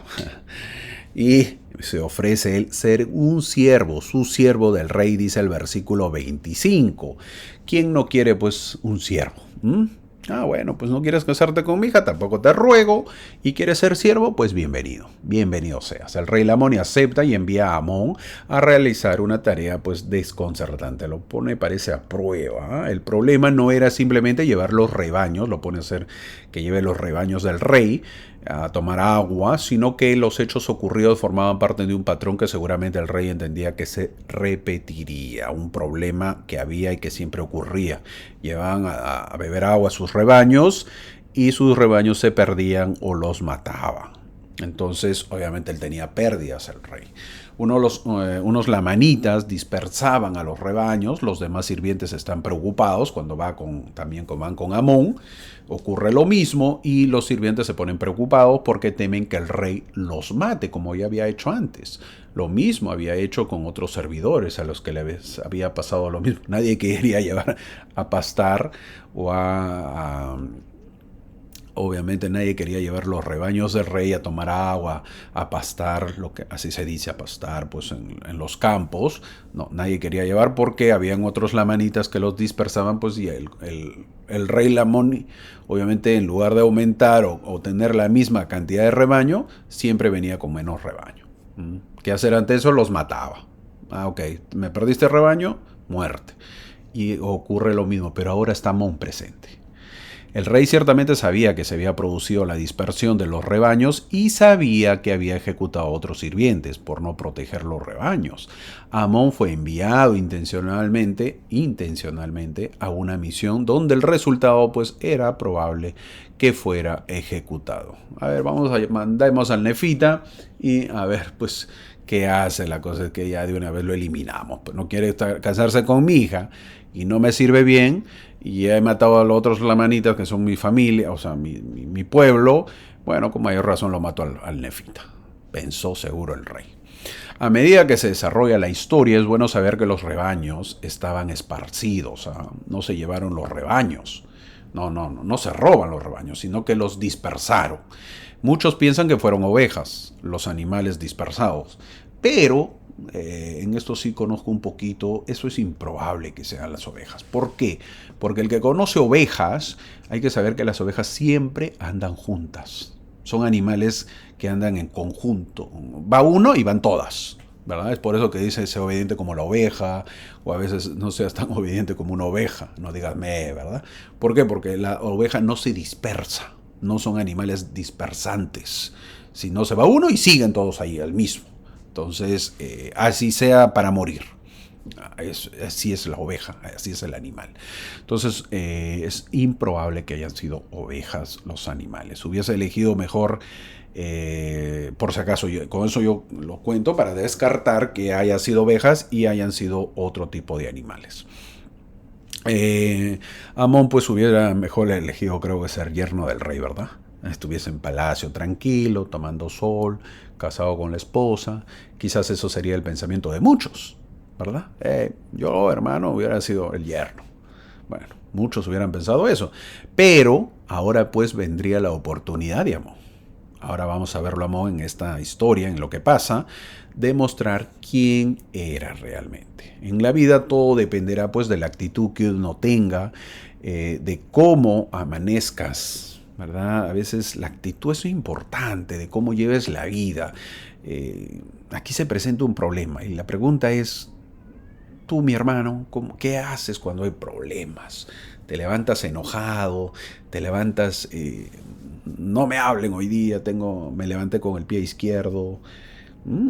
Y se ofrece él ser un siervo, su siervo del rey, dice el versículo 25. ¿Quién no quiere un siervo? Bueno, no quieres casarte con mi hija, tampoco te ruego, y quieres ser siervo, bienvenido seas. El rey Lamoni acepta y envía a Amón a realizar una tarea desconcertante, parece a prueba. El problema no era simplemente llevar los rebaños, lo pone a hacer que lleve los rebaños del rey a tomar agua, sino que los hechos ocurridos formaban parte de un patrón que seguramente el rey entendía que se repetiría, un problema que había y que siempre ocurría. Llevaban a beber agua a sus rebaños y sus rebaños se perdían o los mataban. Entonces, obviamente, él tenía pérdidas, el rey. Unos lamanitas dispersaban a los rebaños, los demás sirvientes están preocupados cuando también van con Amón. Ocurre lo mismo y los sirvientes se ponen preocupados porque temen que el rey los mate, como ya había hecho antes. Lo mismo había hecho con otros servidores a los que les había pasado lo mismo. Nadie quería llevar a pastar o obviamente nadie quería llevar los rebaños del rey a tomar agua, a pastar, lo que así se dice, a pastar pues en los campos. No, nadie quería llevar porque habían otros lamanitas que los dispersaban, pues, y el rey Lamón, obviamente, en lugar de aumentar o tener la misma cantidad de rebaño, siempre venía con menos rebaño. ¿Qué hacer ante eso? Los mataba. Ok, me perdiste rebaño, muerte. Y ocurre lo mismo, pero ahora está Amón presente. El rey ciertamente sabía que se había producido la dispersión de los rebaños y sabía que había ejecutado a otros sirvientes por no proteger los rebaños. Amón fue enviado intencionalmente a una misión donde el resultado pues era probable que fuera ejecutado. A ver, mandemos al nefita y a ver pues qué hace. La cosa es que ya de una vez lo eliminamos. Pues no quiere casarse con mi hija y no me sirve bien. Y he matado a los otros lamanitas que son mi familia, o sea, mi pueblo. Bueno, con mayor razón lo mató al nefita. Pensó seguro el rey. A medida que se desarrolla la historia, es bueno saber que los rebaños estaban esparcidos. No se llevaron los rebaños. No se roban los rebaños, sino que los dispersaron. Muchos piensan que fueron ovejas, los animales dispersados. Pero en esto sí conozco un poquito, eso es improbable que sean las ovejas. ¿Por qué? Porque el que conoce ovejas, hay que saber que las ovejas siempre andan juntas. Son animales que andan en conjunto. Va uno y van todas, ¿verdad? Es por eso que dice ser obediente como la oveja, o a veces no seas tan obediente como una oveja, no digas me, ¿verdad? ¿Por qué? Porque la oveja no se dispersa, no son animales dispersantes. Si no se va uno y siguen todos ahí, al mismo. Entonces, así sea para morir. Así es la oveja, así es el animal. Entonces, es improbable que hayan sido ovejas los animales. Hubiese elegido mejor, por si acaso, con eso yo lo cuento para descartar que hayan sido ovejas y hayan sido otro tipo de animales. Amón pues hubiera mejor elegido, creo que ser yerno del rey, ¿verdad? Estuviese en palacio tranquilo, tomando sol, casado con la esposa. Quizás eso sería el pensamiento de muchos, ¿verdad? Yo, hermano, hubiera sido el yerno. Bueno, muchos hubieran pensado eso. Pero ahora pues vendría la oportunidad de Amón. Ahora vamos a verlo Amón en esta historia, en lo que pasa, demostrar quién era realmente. En la vida todo dependerá pues de la actitud que uno tenga, de cómo amanezcas, ¿verdad? A veces la actitud es importante, de cómo lleves la vida. Aquí se presenta un problema y la pregunta es, tú, mi hermano, ¿qué haces cuando hay problemas? Te levantas enojado, te levantas, no me hablen hoy día, me levanté con el pie izquierdo,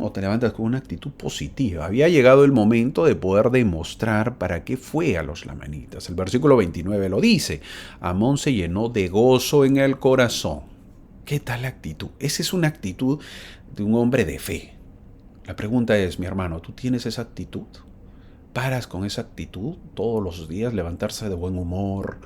o te levantas con una actitud positiva. Había llegado el momento de poder demostrar para qué fue a los lamanitas. El versículo 29 lo dice, Amón se llenó de gozo en el corazón. ¿Qué tal la actitud? Esa es una actitud de un hombre de fe. La pregunta es, mi hermano, ¿tú tienes esa actitud? ¿Paras con esa actitud todos los días, levantarse de buen humor,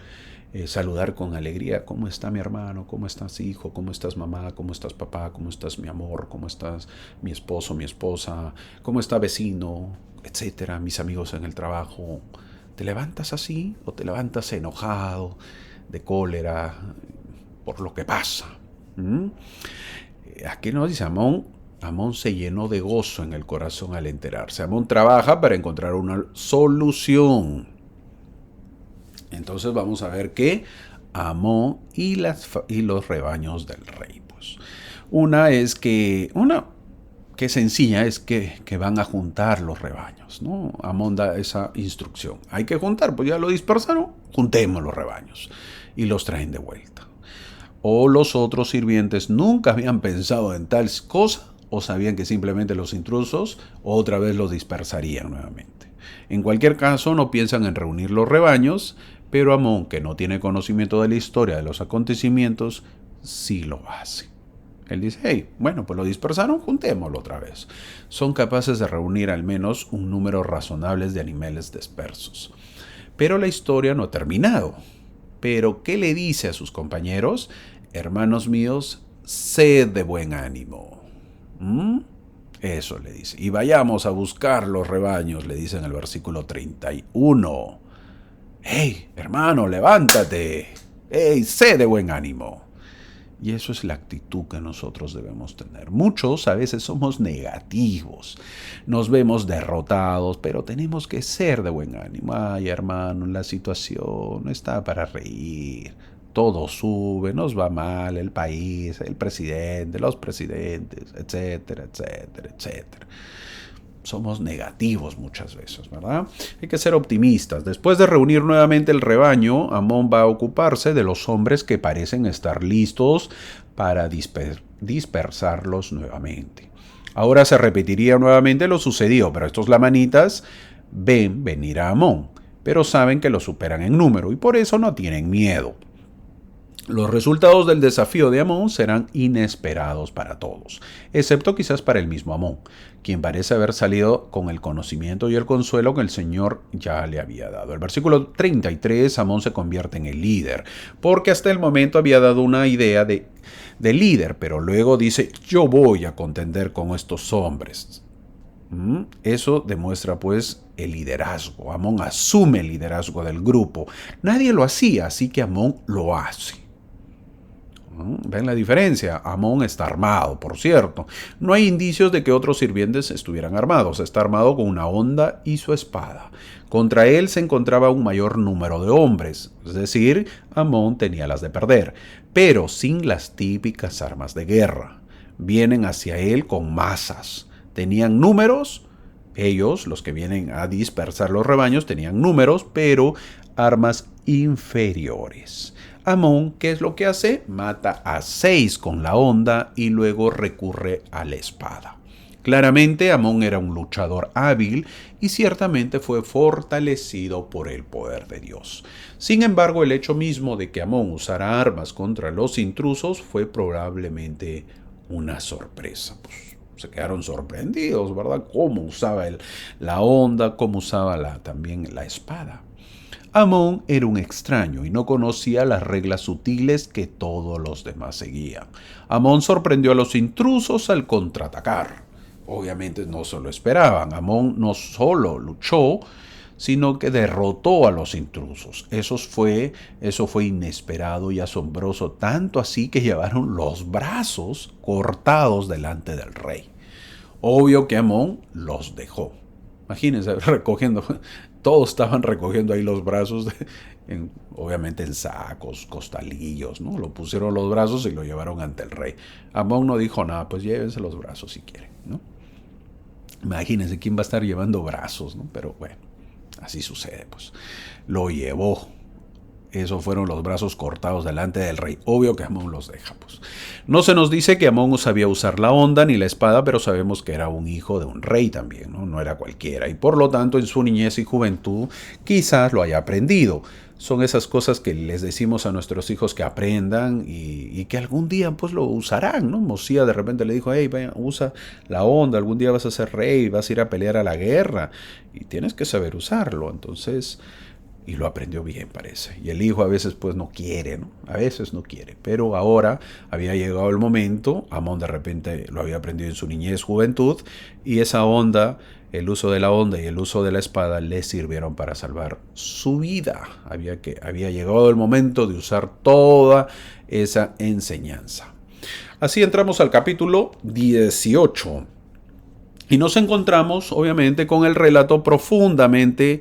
saludar con alegría? ¿Cómo está mi hermano? ¿Cómo estás, hijo? ¿Cómo estás, mamá? ¿Cómo estás, papá? ¿Cómo estás, mi amor? ¿Cómo estás, mi esposo, mi esposa? ¿Cómo está, vecino? Etcétera, mis amigos en el trabajo. ¿Te levantas así o te levantas enojado, de cólera, por lo que pasa? Aquí nos dice Amón se llenó de gozo en el corazón al enterarse. Amón trabaja para encontrar una solución. Entonces vamos a ver que Amón y los rebaños del rey. Pues. Una que es sencilla, es que van a juntar los rebaños, ¿no? Amón da esa instrucción. Hay que juntar, pues ya lo dispersaron, juntemos los rebaños y los traen de vuelta. O los otros sirvientes nunca habían pensado en tal cosa, o sabían que simplemente los intrusos otra vez los dispersarían nuevamente. En cualquier caso, no piensan en reunir los rebaños, pero Amón, que no tiene conocimiento de la historia de los acontecimientos, sí lo hace. Él dice, hey, bueno, pues lo dispersaron, juntémoslo otra vez. Son capaces de reunir al menos un número razonable de animales dispersos. Pero la historia no ha terminado. Pero, ¿qué le dice a sus compañeros? Hermanos míos, sed de buen ánimo. Eso le dice. Y vayamos a buscar los rebaños, le dice en el versículo 31. ¡Hey, hermano, levántate! ¡Hey, sé de buen ánimo! Y eso es la actitud que nosotros debemos tener. Muchos a veces somos negativos, nos vemos derrotados, pero tenemos que ser de buen ánimo. Ay, hermano, la situación no está para reír. Todo sube, nos va mal, el país, el presidente, los presidentes, etcétera, etcétera, etcétera. Somos negativos muchas veces, ¿verdad? Hay que ser optimistas. Después de reunir nuevamente el rebaño, Amón va a ocuparse de los hombres que parecen estar listos para dispersarlos nuevamente. Ahora se repetiría nuevamente lo sucedido, pero estos lamanitas ven venir a Amón, pero saben que lo superan en número y por eso no tienen miedo. Los resultados del desafío de Amón serán inesperados para todos, excepto quizás para el mismo Amón, quien parece haber salido con el conocimiento y el consuelo que el Señor ya le había dado. El versículo 33, Amón se convierte en el líder, porque hasta el momento había dado una idea de líder, pero luego dice, yo voy a contender con estos hombres. Eso demuestra pues el liderazgo. Amón asume el liderazgo del grupo. Nadie lo hacía, así que Amón lo hace. ¿Ven la diferencia? Amón está armado, por cierto. No hay indicios de que otros sirvientes estuvieran armados. Está armado con una honda y su espada. Contra él se encontraba un mayor número de hombres, es decir, Amón tenía las de perder, pero sin las típicas armas de guerra. Vienen hacia él con masas. Tenían números. Ellos, los que vienen a dispersar los rebaños, tenían números, pero armas inferiores. Amón, ¿qué es lo que hace? Mata a 6 con la honda y luego recurre a la espada. Claramente Amón era un luchador hábil y ciertamente fue fortalecido por el poder de Dios. Sin embargo, el hecho mismo de que Amón usara armas contra los intrusos fue probablemente una sorpresa. Pues, se quedaron sorprendidos, ¿verdad? Cómo usaba la honda, cómo usaba también la espada. Amón era un extraño y no conocía las reglas sutiles que todos los demás seguían. Amón sorprendió a los intrusos al contraatacar. Obviamente no se lo esperaban. Amón no solo luchó, sino que derrotó a los intrusos. Eso fue inesperado y asombroso, tanto así que llevaron los brazos cortados delante del rey. Obvio que Amón los dejó. Imagínense, recogiendo, todos estaban recogiendo ahí los brazos, obviamente en sacos, costalillos, ¿no? Lo pusieron los brazos y lo llevaron ante el rey. Amón no dijo nada, pues llévense los brazos si quieren, ¿no? Imagínense quién va a estar llevando brazos, ¿no? Pero bueno, así sucede, pues. Lo llevó. Esos fueron los brazos cortados delante del rey. Obvio que Amón los deja, pues. No se nos dice que Amón sabía usar la honda ni la espada, pero sabemos que era un hijo de un rey también, ¿no? No era cualquiera. Y por lo tanto, en su niñez y juventud, quizás lo haya aprendido. Son esas cosas que les decimos a nuestros hijos que aprendan y que algún día pues lo usarán, ¿no? Mosía de repente le dijo, hey, vaya, usa la honda, algún día vas a ser rey, vas a ir a pelear a la guerra y tienes que saber usarlo. Entonces... y lo aprendió bien, parece. Y el hijo a veces pues no quiere, ¿no? A veces no quiere. Pero ahora había llegado el momento, Amón de repente lo había aprendido en su niñez, juventud, y esa honda, el uso de la honda y el uso de la espada le sirvieron para salvar su vida. Había llegado el momento de usar toda esa enseñanza. Así entramos al capítulo 18. Y nos encontramos, obviamente, con el relato profundamente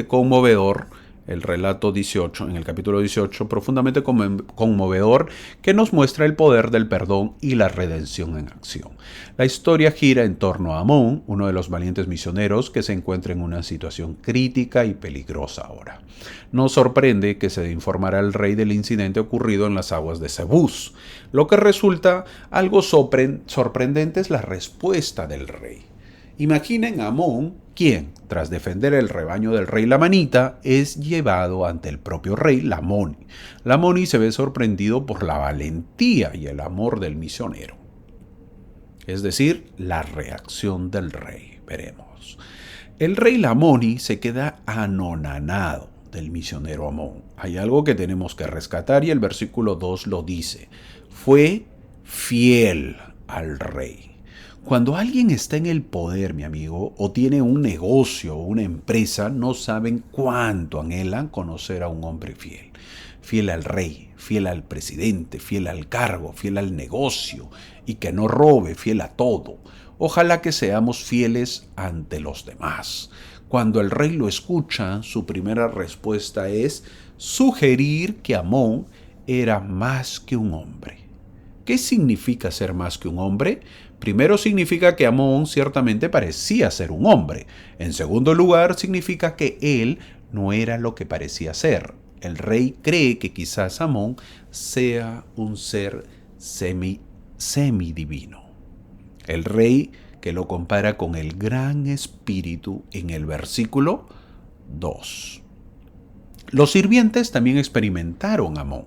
conmovedor, el relato 18, en el capítulo 18, profundamente conmovedor, que nos muestra el poder del perdón y la redención en acción. La historia gira en torno a Amón, uno de los valientes misioneros que se encuentra en una situación crítica y peligrosa ahora. No sorprende que se informara al rey del incidente ocurrido en las aguas de Zebús. Lo que resulta algo sorprendente es la respuesta del rey. Imaginen a Amón, quien, tras defender el rebaño del rey Lamanita, es llevado ante el propio rey Lamoni. Lamoni se ve sorprendido por la valentía y el amor del misionero. Es decir, la reacción del rey. Veremos. El rey Lamoni se queda anonadado del misionero Amón. Hay algo que tenemos que rescatar y el versículo 2 lo dice. Fue fiel al rey. Cuando alguien está en el poder, mi amigo, o tiene un negocio o una empresa, no saben cuánto anhelan conocer a un hombre fiel. Fiel al rey, fiel al presidente, fiel al cargo, fiel al negocio y que no robe, fiel a todo. Ojalá que seamos fieles ante los demás. Cuando el rey lo escucha, su primera respuesta es sugerir que Amón era más que un hombre. ¿Qué significa ser más que un hombre? Primero significa que Amón ciertamente parecía ser un hombre. En segundo lugar, significa que él no era lo que parecía ser. El rey cree que quizás Amón sea un ser semidivino. El rey que lo compara con el gran espíritu en el versículo 2. Los sirvientes también experimentaron a Amón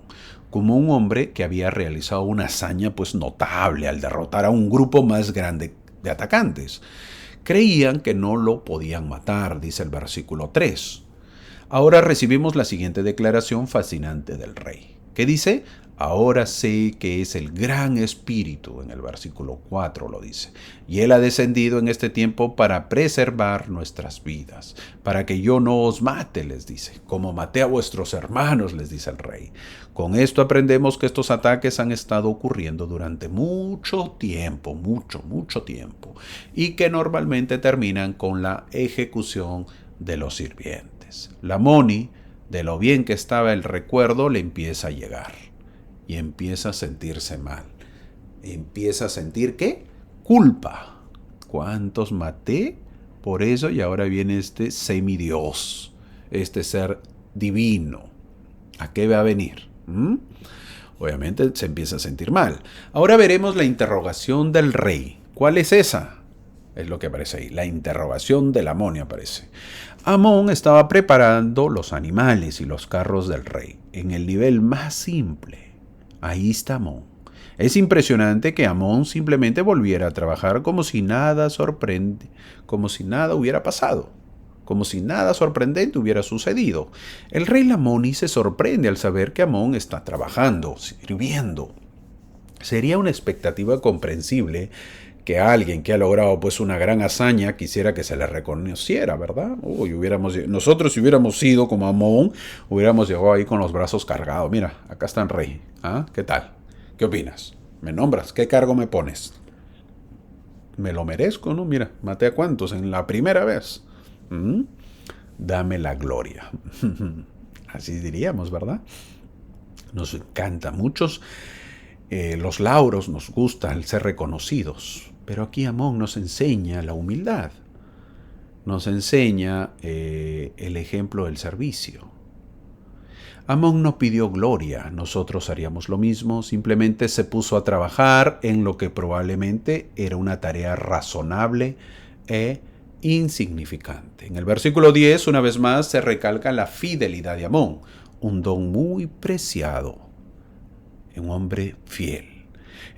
como un hombre que había realizado una hazaña pues notable al derrotar a un grupo más grande de atacantes. Creían que no lo podían matar, dice el versículo 3. Ahora recibimos la siguiente declaración fascinante del rey, que dice: ahora sé que es el gran espíritu, en el versículo 4 lo dice, y él ha descendido en este tiempo para preservar nuestras vidas, para que yo no os mate, les dice, como maté a vuestros hermanos, les dice el rey. Con esto aprendemos que estos ataques han estado ocurriendo durante mucho tiempo, mucho tiempo, y que normalmente terminan con la ejecución de los sirvientes. Lamoni, de lo bien que estaba el recuerdo, le empieza a llegar. Y empieza a sentirse mal. Empieza a sentir, ¿qué? Culpa. ¿Cuántos maté? Por eso, y ahora viene este semidios, este ser divino. ¿A qué va a venir? Obviamente se empieza a sentir mal. Ahora veremos la interrogación del rey. ¿Cuál es esa? Es lo que aparece ahí. La interrogación del Amón aparece. Amón estaba preparando los animales y los carros del rey en el nivel más simple. Ahí está Amón. Es impresionante que Amón simplemente volviera a trabajar como si nada hubiera pasado, como si nada sorprendente hubiera sucedido. El rey Lamoni se sorprende al saber que Amón está trabajando, sirviendo. Sería una expectativa comprensible que alguien que ha logrado pues una gran hazaña quisiera que se le reconociera, ¿verdad? Nosotros si hubiéramos sido como Amón, hubiéramos llegado ahí con los brazos cargados. Mira, acá está el rey. ¿Ah? ¿Qué tal? ¿Qué opinas? ¿Me nombras? ¿Qué cargo me pones? Me lo merezco, ¿no? Mira, maté a cuántos en la primera vez. Dame la gloria. Así diríamos, ¿verdad? Nos encanta muchos. Los lauros nos gusta el ser reconocidos. Pero aquí Amón nos enseña la humildad, nos enseña el ejemplo del servicio. Amón no pidió gloria, nosotros haríamos lo mismo, simplemente se puso a trabajar en lo que probablemente era una tarea razonable e insignificante. En el versículo 10, una vez más, se recalca la fidelidad de Amón, un don muy preciado, un hombre fiel.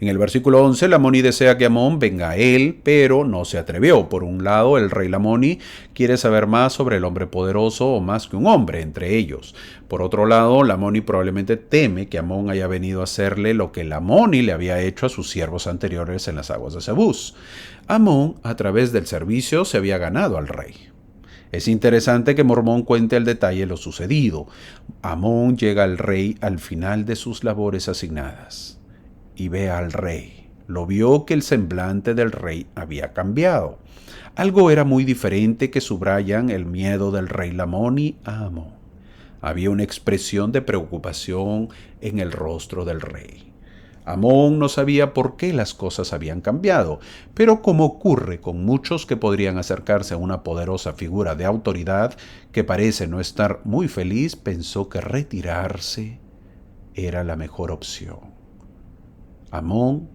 En el versículo 11, Lamoni desea que Amón venga a él, pero no se atrevió. Por un lado, el rey Lamoni quiere saber más sobre el hombre poderoso o más que un hombre entre ellos. Por otro lado, Lamoni probablemente teme que Amón haya venido a hacerle lo que Lamoni le había hecho a sus siervos anteriores en las aguas de Zebús. Amón, a través del servicio, se había ganado al rey. Es interesante que Mormón cuente el detalle de lo sucedido. Amón llega al rey al final de sus labores asignadas y ve al rey. Lo vio que el semblante del rey había cambiado. Algo era muy diferente que subrayan el miedo del rey Lamoni a Amón. Había una expresión de preocupación en el rostro del rey. Amón no sabía por qué las cosas habían cambiado, pero como ocurre con muchos que podrían acercarse a una poderosa figura de autoridad que parece no estar muy feliz, pensó que retirarse era la mejor opción. Amón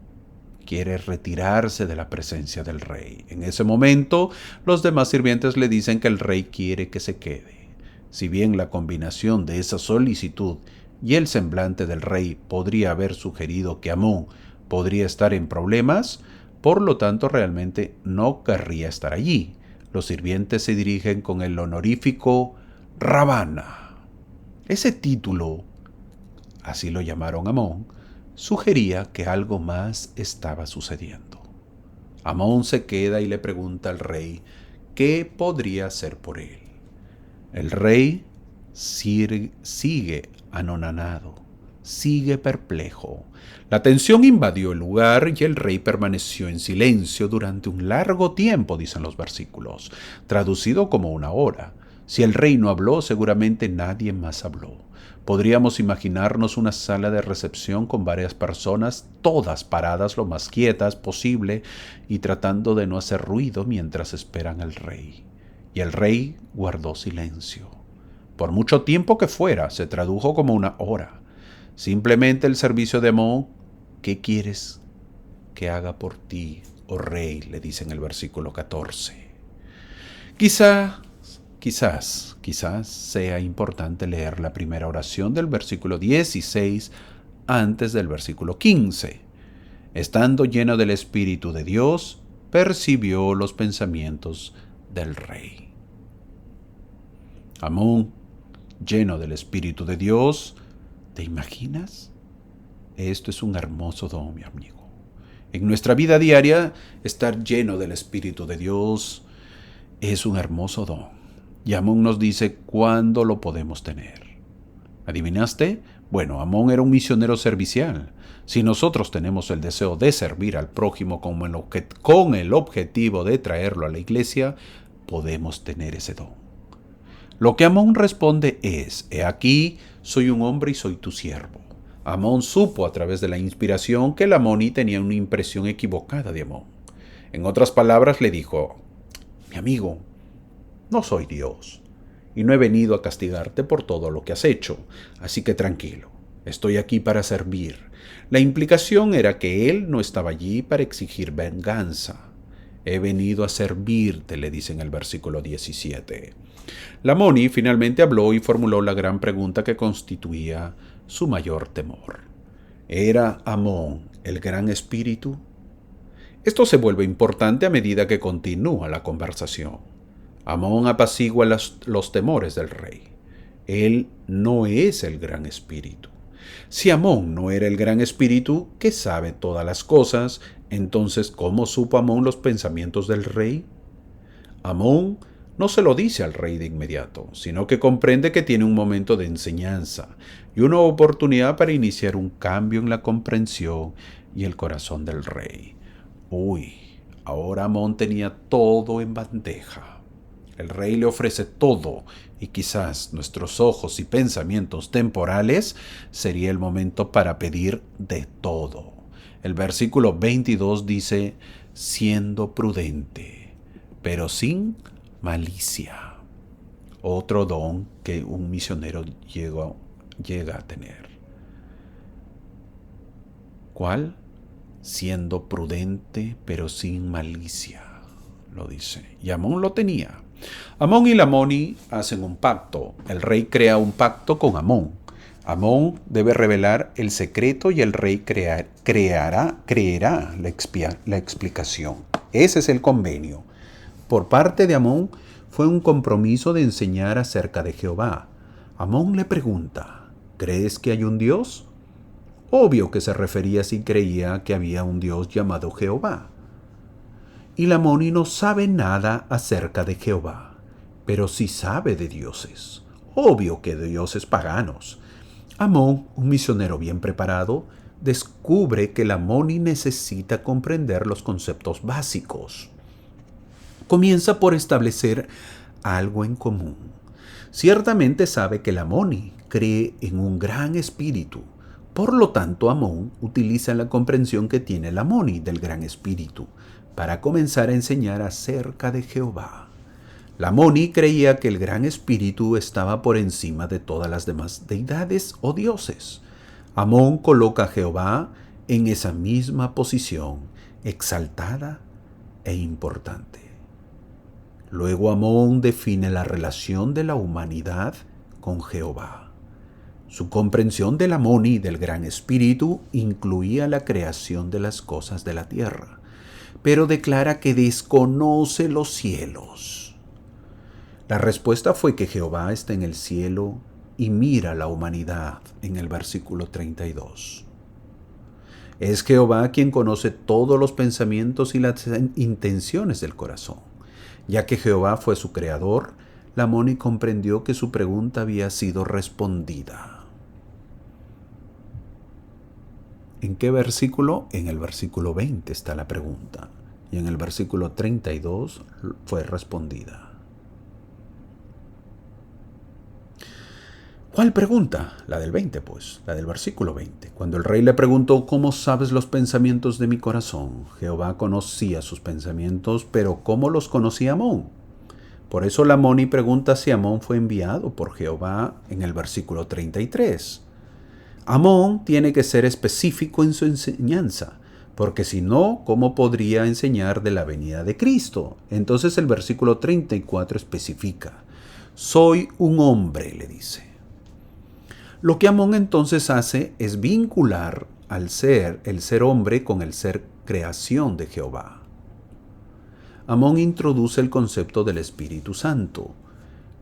quiere retirarse de la presencia del rey. En ese momento, los demás sirvientes le dicen que el rey quiere que se quede. Si bien la combinación de esa solicitud y el semblante del rey podría haber sugerido que Amón podría estar en problemas, por lo tanto realmente no querría estar allí. Los sirvientes se dirigen con el honorífico Rabana. Ese título, así lo llamaron Amón, sugería que algo más estaba sucediendo. Amón se queda y le pregunta al rey qué podría hacer por él. El rey sigue anonadado, sigue perplejo. La tensión invadió el lugar y el rey permaneció en silencio durante un largo tiempo, dicen los versículos, traducido como una hora. Si el rey no habló, seguramente nadie más habló. Podríamos imaginarnos una sala de recepción con varias personas, todas paradas lo más quietas posible y tratando de no hacer ruido mientras esperan al rey. Y el rey guardó silencio. Por mucho tiempo que fuera, se tradujo como una hora. Simplemente el servicio de Amón. ¿Qué quieres que haga por ti, oh rey?, le dice en el versículo 14. Quizás sea importante leer la primera oración del versículo 16 antes del versículo 15. Estando lleno del Espíritu de Dios, percibió los pensamientos del rey. Amón, lleno del Espíritu de Dios, ¿te imaginas? Esto es un hermoso don, mi amigo. En nuestra vida diaria, estar lleno del Espíritu de Dios es un hermoso don. Y Amón nos dice cuándo lo podemos tener. ¿Adivinaste? Bueno, Amón era un misionero servicial. Si nosotros tenemos el deseo de servir al prójimo con el objetivo de traerlo a la iglesia, podemos tener ese don. Lo que Amón responde es: he aquí, soy un hombre y soy tu siervo. Amón supo a través de la inspiración que el Amoni tenía una impresión equivocada de Amón. En otras palabras, le dijo: mi amigo, no soy Dios, y no he venido a castigarte por todo lo que has hecho, así que tranquilo, estoy aquí para servir. La implicación era que él no estaba allí para exigir venganza. He venido a servirte, le dice en el versículo 17. La Amoni finalmente habló y formuló la gran pregunta que constituía su mayor temor. ¿Era Amón el gran espíritu? Esto se vuelve importante a medida que continúa la conversación. Amón apacigua los temores del rey. Él no es el gran espíritu. Si Amón no era el gran espíritu que sabe todas las cosas, entonces ¿cómo supo Amón los pensamientos del rey? Amón no se lo dice al rey de inmediato, sino que comprende que tiene un momento de enseñanza y una oportunidad para iniciar un cambio en la comprensión y el corazón del rey. Ahora Amón tenía todo en bandeja. El rey le ofrece todo y quizás nuestros ojos y pensamientos temporales sería el momento para pedir de todo. El versículo 22 dice: siendo prudente, pero sin malicia. Otro don que un misionero llega a tener. ¿Cuál? Siendo prudente, pero sin malicia, lo dice. Y Amón lo tenía. Amón y la Amoni hacen un pacto. El rey crea un pacto con Amón. Amón debe revelar el secreto y el rey creerá la explicación. Ese es el convenio. Por parte de Amón fue un compromiso de enseñar acerca de Jehová. Amón le pregunta: ¿crees que hay un Dios? Obvio que se refería si creía que había un Dios llamado Jehová. Y la Amoni no sabe nada acerca de Jehová, pero sí sabe de dioses. Obvio que de dioses paganos. Amón, un misionero bien preparado, descubre que la Amoni necesita comprender los conceptos básicos. Comienza por establecer algo en común. Ciertamente sabe que la Amoni cree en un gran espíritu. Por lo tanto, Amón utiliza la comprensión que tiene la Amoni del gran espíritu para comenzar a enseñar acerca de Jehová. La Amoni creía que el gran espíritu estaba por encima de todas las demás deidades o dioses. Amón coloca a Jehová en esa misma posición exaltada e importante. Luego Amón define la relación de la humanidad con Jehová. Su comprensión del Amón y del Gran Espíritu incluía la creación de las cosas de la tierra, pero declara que desconoce los cielos. La respuesta fue que Jehová está en el cielo y mira la humanidad en el versículo 32. Es Jehová quien conoce todos los pensamientos y las intenciones del corazón. Ya que Jehová fue su creador, Lamoni comprendió que su pregunta había sido respondida. ¿En qué versículo? En el versículo 20 está la pregunta, y en el versículo 32 fue respondida. ¿Cuál pregunta? La del 20, pues, la del versículo 20. Cuando el rey le preguntó, ¿cómo sabes los pensamientos de mi corazón? Jehová conocía sus pensamientos, pero ¿cómo los conocía Amón? Por eso Lamoni pregunta si Amón fue enviado por Jehová en el versículo 33. Amón tiene que ser específico en su enseñanza, porque si no, ¿cómo podría enseñar de la venida de Cristo? Entonces el versículo 34 especifica, soy un hombre, le dice. Lo que Amón entonces hace es vincular el ser hombre con el ser creación de Jehová. Amón introduce el concepto del Espíritu Santo.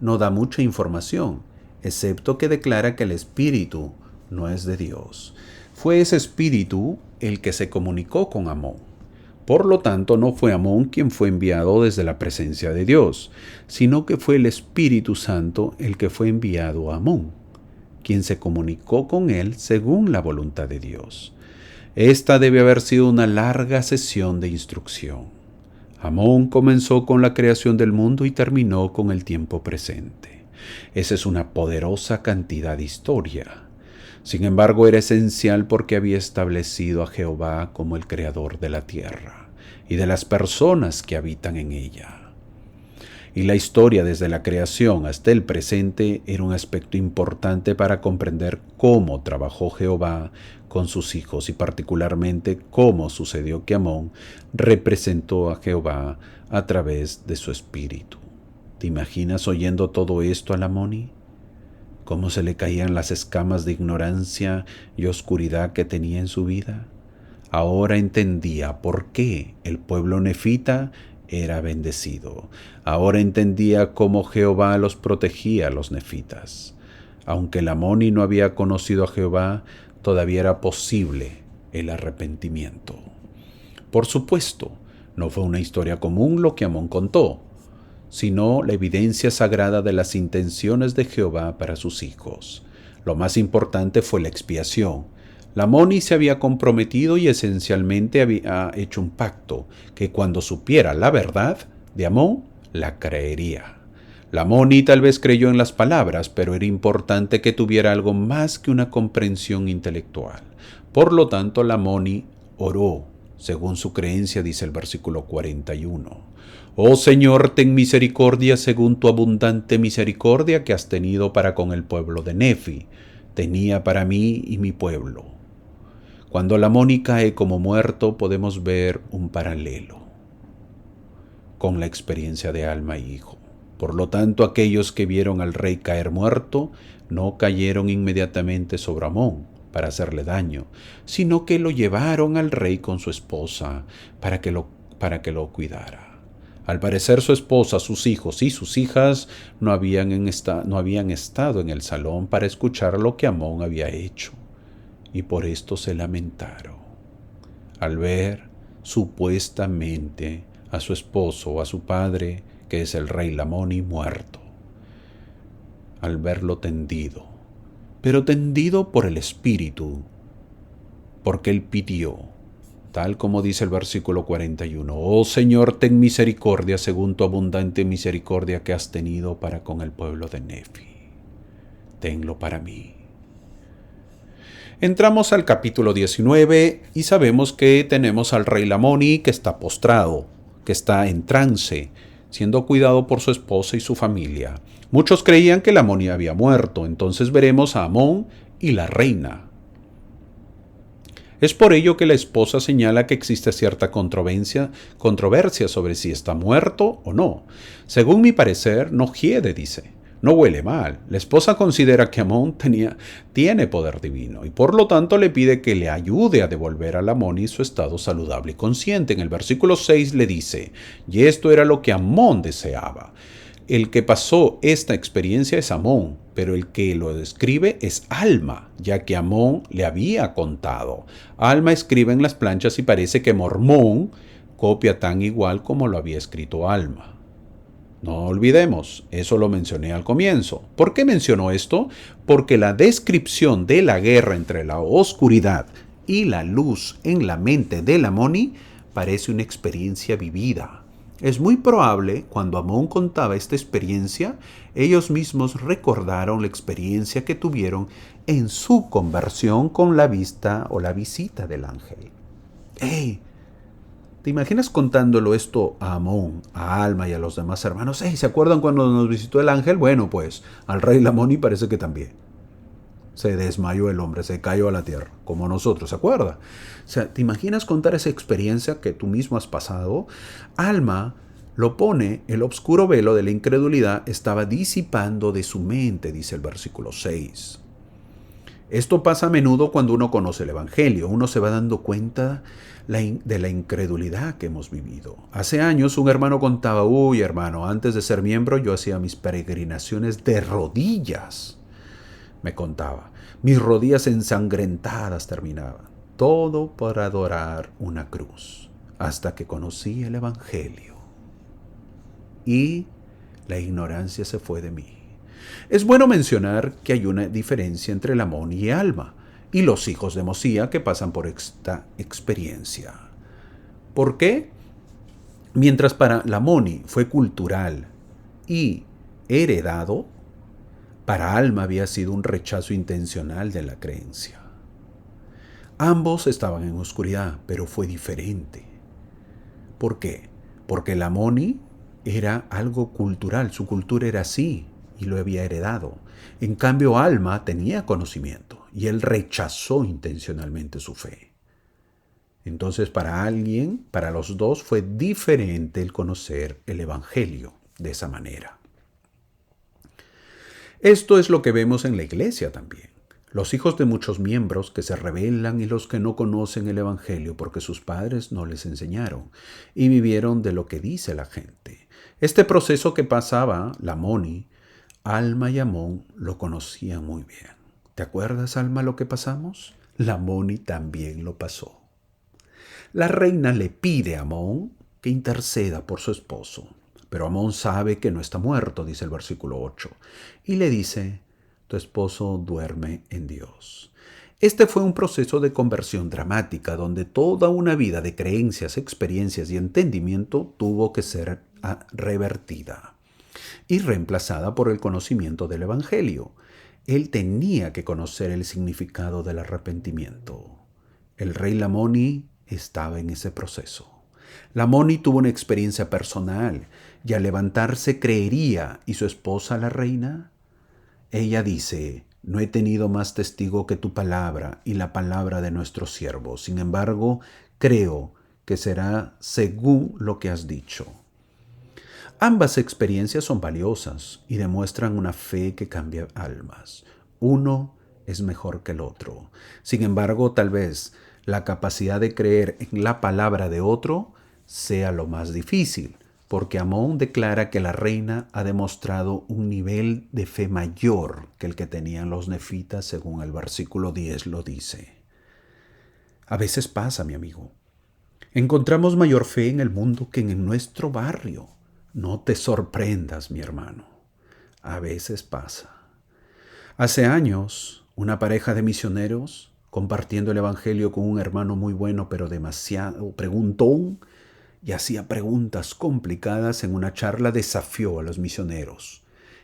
No da mucha información, excepto que declara que el Espíritu no es de Dios. Fue ese Espíritu el que se comunicó con Amón. Por lo tanto, no fue Amón quien fue enviado desde la presencia de Dios, sino que fue el Espíritu Santo el que fue enviado a Amón, quien se comunicó con él según la voluntad de Dios. Esta debe haber sido una larga sesión de instrucción. Amón comenzó con la creación del mundo y terminó con el tiempo presente. Esa es una poderosa cantidad de historia. Sin embargo, era esencial porque había establecido a Jehová como el creador de la tierra y de las personas que habitan en ella. Y la historia desde la creación hasta el presente era un aspecto importante para comprender cómo trabajó Jehová con sus hijos y particularmente cómo sucedió que Amón representó a Jehová a través de su espíritu. ¿Te imaginas oyendo todo esto a Lamoni? ¿Cómo se le caían las escamas de ignorancia y oscuridad que tenía en su vida? Ahora entendía por qué el pueblo nefita era bendecido. Ahora entendía cómo Jehová los protegía a los nefitas. Aunque Lamoni no había conocido a Jehová, todavía era posible el arrepentimiento. Por supuesto, no fue una historia común lo que Amón contó, sino la evidencia sagrada de las intenciones de Jehová para sus hijos. Lo más importante fue la expiación. Lamoni se había comprometido y esencialmente había hecho un pacto, que cuando supiera la verdad de Amón, la creería. Lamoni tal vez creyó en las palabras, pero era importante que tuviera algo más que una comprensión intelectual. Por lo tanto, Lamoni oró, según su creencia, dice el versículo 41. Oh Señor, ten misericordia según tu abundante misericordia que has tenido para con el pueblo de Nefi. Tenía para mí y mi pueblo. Cuando Lamoni cae como muerto, podemos ver un paralelo con la experiencia de alma y hijo. Por lo tanto, aquellos que vieron al rey caer muerto no cayeron inmediatamente sobre Amón para hacerle daño, sino que lo llevaron al rey con su esposa para que lo cuidara. Al parecer su esposa, sus hijos y sus hijas no habían estado en el salón para escuchar lo que Amón había hecho, y por esto se lamentaron. Al ver supuestamente a su esposo o a su padre, que es el rey Lamoni, muerto, al verlo tendido, pero tendido por el Espíritu, porque él pidió, tal como dice el versículo 41, oh Señor, ten misericordia según tu abundante misericordia que has tenido para con el pueblo de Nefi. Tenlo para mí. Entramos al capítulo 19 y sabemos que tenemos al rey Lamoni que está postrado, que está en trance, siendo cuidado por su esposa y su familia. Muchos creían que Lamoni había muerto, entonces veremos a Amón y la reina. Es por ello que la esposa señala que existe cierta controversia sobre si está muerto o no. Según mi parecer, no hiede, dice. No huele mal. La esposa considera que Amón tiene poder divino y por lo tanto le pide que le ayude a devolver a Lamoni su estado saludable y consciente. En el versículo 6 le dice, y esto era lo que Amón deseaba. El que pasó esta experiencia es Amón, pero el que lo describe es Alma, ya que Amón le había contado. Alma escribe en las planchas y parece que Mormón copia tan igual como lo había escrito Alma. No olvidemos, eso lo mencioné al comienzo. ¿Por qué menciono esto? Porque la descripción de la guerra entre la oscuridad y la luz en la mente de Lamoni parece una experiencia vivida. Es muy probable, cuando Amón contaba esta experiencia, ellos mismos recordaron la experiencia que tuvieron en su conversión con la vista o la visita del ángel. ¡Ey! ¿Te imaginas contándolo esto a Amón, a Alma y a los demás hermanos? ¡Ey! ¿Se acuerdan cuando nos visitó el ángel? Bueno, pues al rey Lamoni parece que también. Se desmayó el hombre, se cayó a la tierra, como nosotros, ¿se acuerda? O sea, ¿te imaginas contar esa experiencia que tú mismo has pasado? Alma lo pone, el oscuro velo de la incredulidad estaba disipando de su mente, dice el versículo 6. Esto pasa a menudo cuando uno conoce el Evangelio, uno se va dando cuenta de la incredulidad que hemos vivido. Hace años un hermano contaba, uy hermano, antes de ser miembro yo hacía mis peregrinaciones de rodillas. Me contaba, mis rodillas ensangrentadas terminaban, todo por adorar una cruz, hasta que conocí el Evangelio. Y la ignorancia se fue de mí. Es bueno mencionar que hay una diferencia entre Lamón y Alma, y los hijos de Mosía que pasan por esta experiencia. ¿Por qué? Mientras para Lamoni fue cultural y heredado, para Alma había sido un rechazo intencional de la creencia. Ambos estaban en oscuridad, pero fue diferente. ¿Por qué? Porque Lamoni era algo cultural, su cultura era así y lo había heredado. En cambio, Alma tenía conocimiento y él rechazó intencionalmente su fe. Entonces, para los dos fue diferente el conocer el Evangelio de esa manera. Esto es lo que vemos en la iglesia también. Los hijos de muchos miembros que se rebelan y los que no conocen el Evangelio porque sus padres no les enseñaron y vivieron de lo que dice la gente. Este proceso que pasaba Lamoni, Alma y Amón lo conocían muy bien. ¿Te acuerdas, Alma, lo que pasamos? Lamoni también lo pasó. La reina le pide a Amón que interceda por su esposo. Pero Amón sabe que no está muerto, dice el versículo 8, y le dice, tu esposo duerme en Dios. Este fue un proceso de conversión dramática donde toda una vida de creencias, experiencias y entendimiento tuvo que ser revertida y reemplazada por el conocimiento del Evangelio. Él tenía que conocer el significado del arrepentimiento. El rey Lamoni estaba en ese proceso. Lamoni tuvo una experiencia personal y al levantarse creería, ¿y su esposa la reina? Ella dice, no he tenido más testigo que tu palabra y la palabra de nuestro siervo. Sin embargo, creo que será según lo que has dicho. Ambas experiencias son valiosas y demuestran una fe que cambia almas. Uno es mejor que el otro. Sin embargo, tal vez la capacidad de creer en la palabra de otro sea lo más difícil, porque Amón declara que la reina ha demostrado un nivel de fe mayor que el que tenían los nefitas, según el versículo 10 lo dice. A veces pasa, mi amigo. Encontramos mayor fe en el mundo que en nuestro barrio. No te sorprendas, mi hermano. A veces pasa. Hace años, una pareja de misioneros, compartiendo el evangelio con un hermano muy bueno pero demasiado preguntón, y hacía preguntas complicadas en una charla, desafió a los misioneros.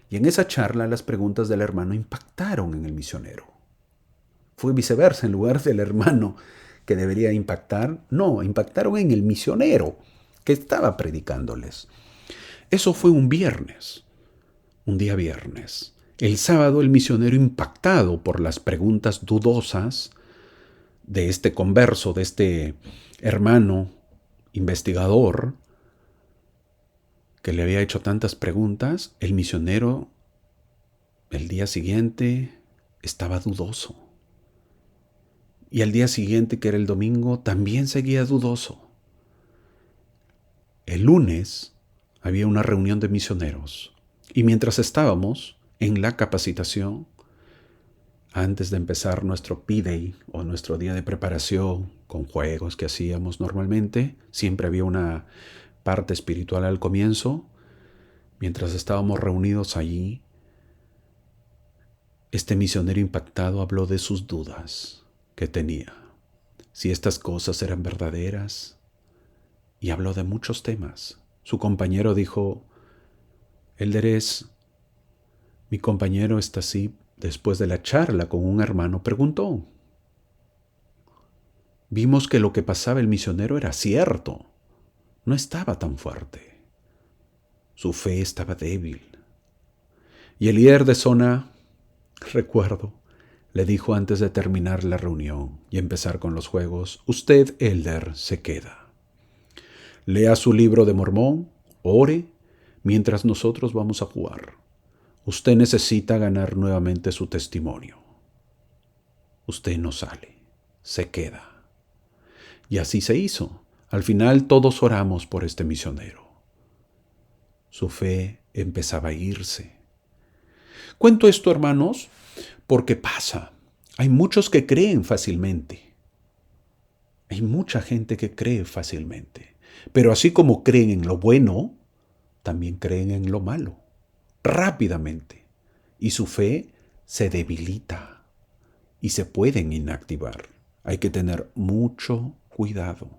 Y en esa charla las preguntas del hermano impactaron en el misionero. Fue viceversa, en lugar del hermano que debería impactar, no, impactaron en el misionero que estaba predicándoles. Eso fue un día viernes. El sábado el misionero, impactado por las preguntas dudosas de este converso, de este hermano investigador que le había hecho tantas preguntas, el misionero el día siguiente estaba dudoso. Y al día siguiente, que era el domingo, también seguía dudoso. El lunes había una reunión de misioneros y mientras estábamos en la capacitación, antes de empezar nuestro P-Day o nuestro día de preparación con juegos que hacíamos normalmente, siempre había una parte espiritual al comienzo. Mientras estábamos reunidos allí, este misionero impactado habló de sus dudas que tenía, si estas cosas eran verdaderas, y habló de muchos temas. Su compañero dijo: Elderes, mi compañero está así. Después de la charla con un hermano, preguntó. Vimos que lo que pasaba el misionero era cierto. No estaba tan fuerte. Su fe estaba débil. Y el líder de zona, recuerdo, le dijo antes de terminar la reunión y empezar con los juegos: usted, Elder, se queda. Lea su libro de Mormón, ore, mientras nosotros vamos a jugar. Usted necesita ganar nuevamente su testimonio. Usted no sale, se queda. Y así se hizo. Al final todos oramos por este misionero. Su fe empezaba a irse. Cuento esto, hermanos, porque pasa. Hay muchos que creen fácilmente. Hay mucha gente que cree fácilmente. Pero así como creen en lo bueno, también creen en lo malo, rápidamente. Y su fe se debilita y se pueden inactivar. Hay que tener mucho cuidado.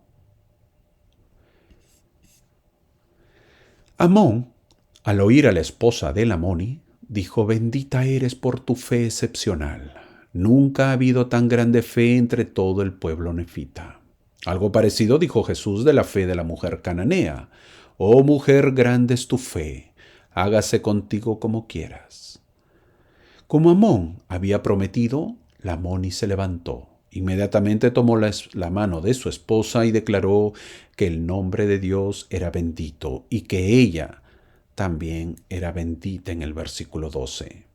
Amón, al oír a la esposa de Lamoni, dijo: bendita eres por tu fe excepcional. Nunca ha habido tan grande fe entre todo el pueblo nefita. Algo parecido dijo Jesús de la fe de la mujer cananea. Oh mujer, grande es tu fe, hágase contigo como quieras. Como Amón había prometido, Lamoni se levantó. Inmediatamente tomó la mano de su esposa y declaró que el nombre de Dios era bendito y que ella también era bendita en el versículo 12.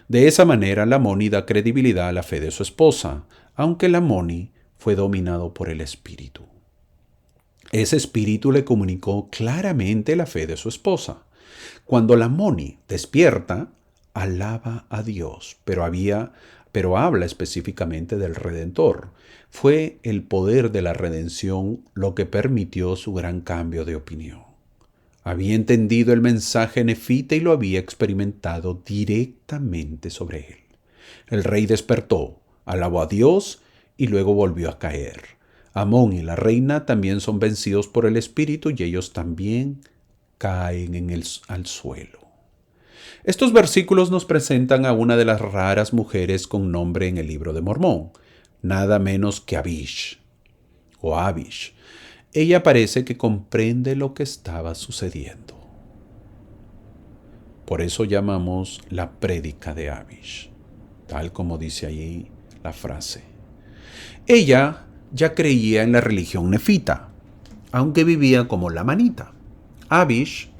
De esa manera, Lamoni da credibilidad a la fe de su esposa, aunque Lamoni fue dominado por el espíritu. Ese espíritu le comunicó claramente la fe de su esposa. Cuando Lamoni despierta, alaba a Dios, pero habla específicamente del Redentor. Fue el poder de la redención lo que permitió su gran cambio de opinión. Había entendido el mensaje nefita y lo había experimentado directamente sobre él. El rey despertó, alabó a Dios y luego volvió a caer. Amón y la reina también son vencidos por el espíritu y ellos también caen al suelo. Estos versículos nos presentan a una de las raras mujeres con nombre en el libro de Mormón, nada menos que Abish, o Abish. Ella parece que comprende lo que estaba sucediendo. Por eso llamamos la prédica de Abish, tal como dice allí la frase. Ella ya creía en la religión nefita, aunque vivía como lamanita. Abish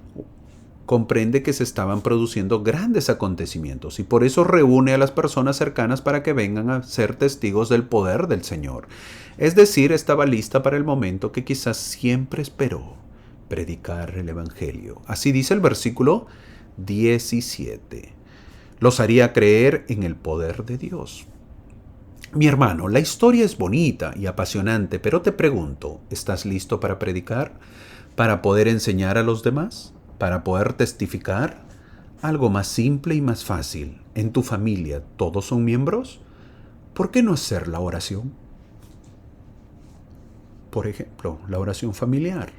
comprende que se estaban produciendo grandes acontecimientos y por eso reúne a las personas cercanas para que vengan a ser testigos del poder del Señor. Es decir, estaba lista para el momento que quizás siempre esperó: predicar el Evangelio. Así dice el versículo 17. Los haría creer en el poder de Dios. Mi hermano, la historia es bonita y apasionante, pero te pregunto, ¿estás listo para predicar? ¿Para poder enseñar a los demás? ¿Para poder testificar? Algo más simple y más fácil. ¿En tu familia todos son miembros? ¿Por qué no hacer la oración? Por ejemplo, la oración familiar.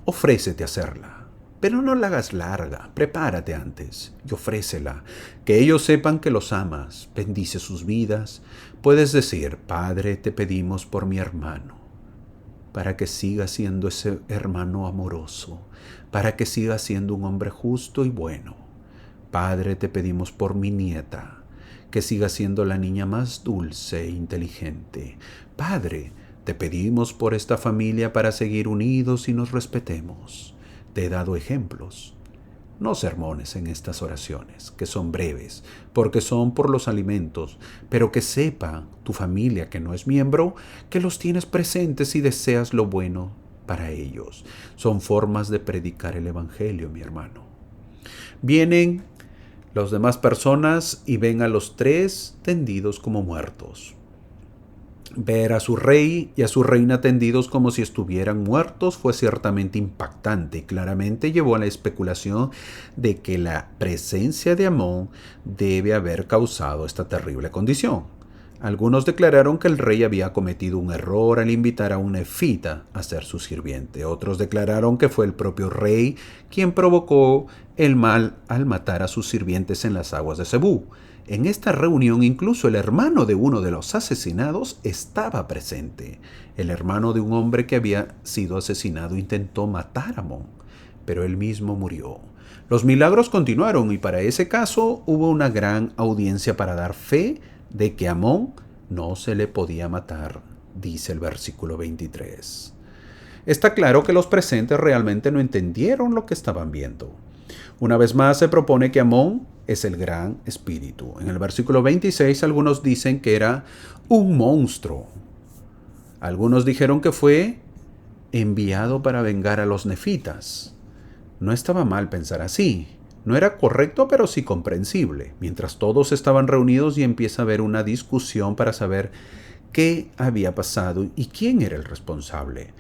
Ofrécete a hacerla. Pero no la hagas larga, prepárate antes y ofrécela, que ellos sepan que los amas, bendice sus vidas. Puedes decir: Padre, te pedimos por mi hermano, para que siga siendo ese hermano amoroso, para que siga siendo un hombre justo y bueno. Padre, te pedimos por mi nieta, que siga siendo la niña más dulce e inteligente. Padre, te pedimos por esta familia para seguir unidos y nos respetemos. Te he dado ejemplos, no sermones en estas oraciones, que son breves, porque son por los alimentos, pero que sepa tu familia que no es miembro, que los tienes presentes y deseas lo bueno para ellos. Son formas de predicar el Evangelio, mi hermano. Vienen las demás personas y ven a los tres tendidos como muertos. Ver a su rey y a su reina tendidos como si estuvieran muertos fue ciertamente impactante y claramente llevó a la especulación de que la presencia de Amón debe haber causado esta terrible condición. Algunos declararon que el rey había cometido un error al invitar a un nefita a ser su sirviente. Otros declararon que fue el propio rey quien provocó el mal al matar a sus sirvientes en las aguas de Cebú. En esta reunión incluso el hermano de uno de los asesinados estaba presente. El hermano de un hombre que había sido asesinado intentó matar a Amón, pero él mismo murió. Los milagros continuaron y para ese caso hubo una gran audiencia para dar fe de que a Amón no se le podía matar, dice el versículo 23. Está claro que los presentes realmente no entendieron lo que estaban viendo. Una vez más se propone que Amón es el gran espíritu. En el versículo 26 algunos dicen que era un monstruo. Algunos dijeron que fue enviado para vengar a los nefitas. No estaba mal pensar así. No era correcto, pero sí comprensible. Mientras todos estaban reunidos y empieza a haber una discusión para saber qué había pasado y quién era el responsable.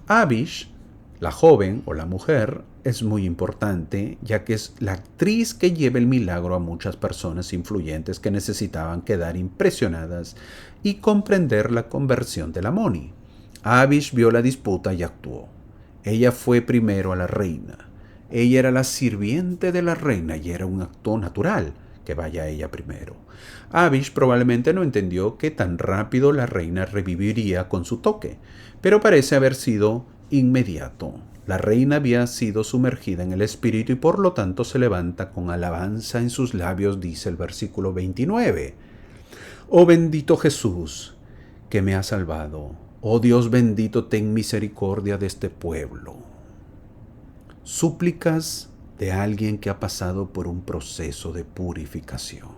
Abish, la joven o la mujer, es muy importante, ya que es la actriz que lleva el milagro a muchas personas influyentes que necesitaban quedar impresionadas y comprender la conversión de la Moni. Abish vio la disputa y actuó. Ella fue primero a la reina. Ella era la sirviente de la reina y era un acto natural que vaya ella primero. Abish probablemente no entendió que tan rápido la reina reviviría con su toque, pero parece haber sido inmediato. La reina había sido sumergida en el espíritu y por lo tanto se levanta con alabanza en sus labios, dice el versículo 29. Oh bendito Jesús, que me ha salvado. Oh Dios bendito, ten misericordia de este pueblo. Súplicas de alguien que ha pasado por un proceso de purificación.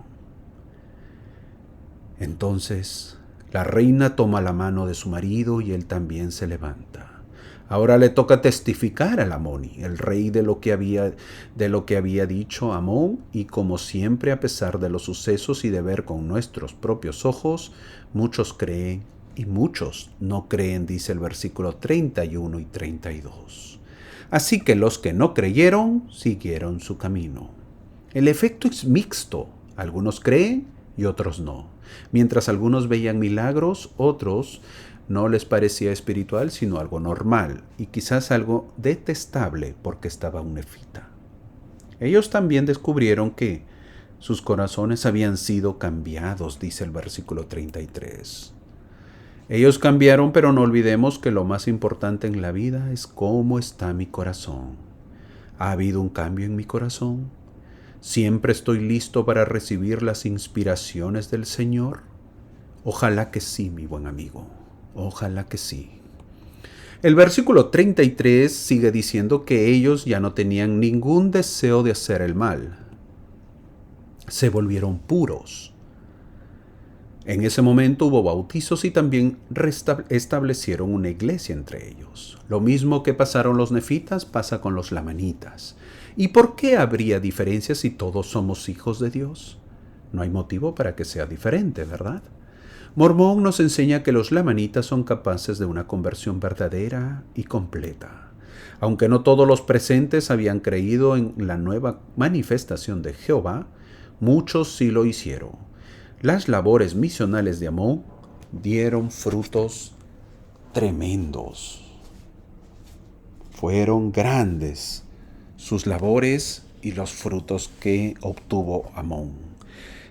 Entonces, la reina toma la mano de su marido y él también se levanta. Ahora le toca testificar a la Moni, el rey de lo que había dicho Amón, y como siempre, a pesar de los sucesos y de ver con nuestros propios ojos, muchos creen y muchos no creen, dice el versículo 31 y 32. Así que los que no creyeron siguieron su camino. El efecto es mixto, algunos creen y otros no. Mientras algunos veían milagros, otros no les parecía espiritual, sino algo normal y quizás algo detestable porque estaba un nefita. Ellos también descubrieron que sus corazones habían sido cambiados, dice el versículo 33. Ellos cambiaron, pero no olvidemos que lo más importante en la vida es cómo está mi corazón. ¿Ha habido un cambio en mi corazón? ¿Siempre estoy listo para recibir las inspiraciones del Señor? Ojalá que sí, mi buen amigo. Ojalá que sí. El versículo 33 sigue diciendo que ellos ya no tenían ningún deseo de hacer el mal. Se volvieron puros. En ese momento hubo bautizos y también establecieron una iglesia entre ellos. Lo mismo que pasaron los nefitas pasa con los lamanitas. ¿Y por qué habría diferencias si todos somos hijos de Dios? No hay motivo para que sea diferente, ¿verdad? Mormón nos enseña que los lamanitas son capaces de una conversión verdadera y completa. Aunque no todos los presentes habían creído en la nueva manifestación de Jehová, muchos sí lo hicieron. Las labores misionales de Amón dieron frutos tremendos. Fueron grandes sus labores y los frutos que obtuvo Amón.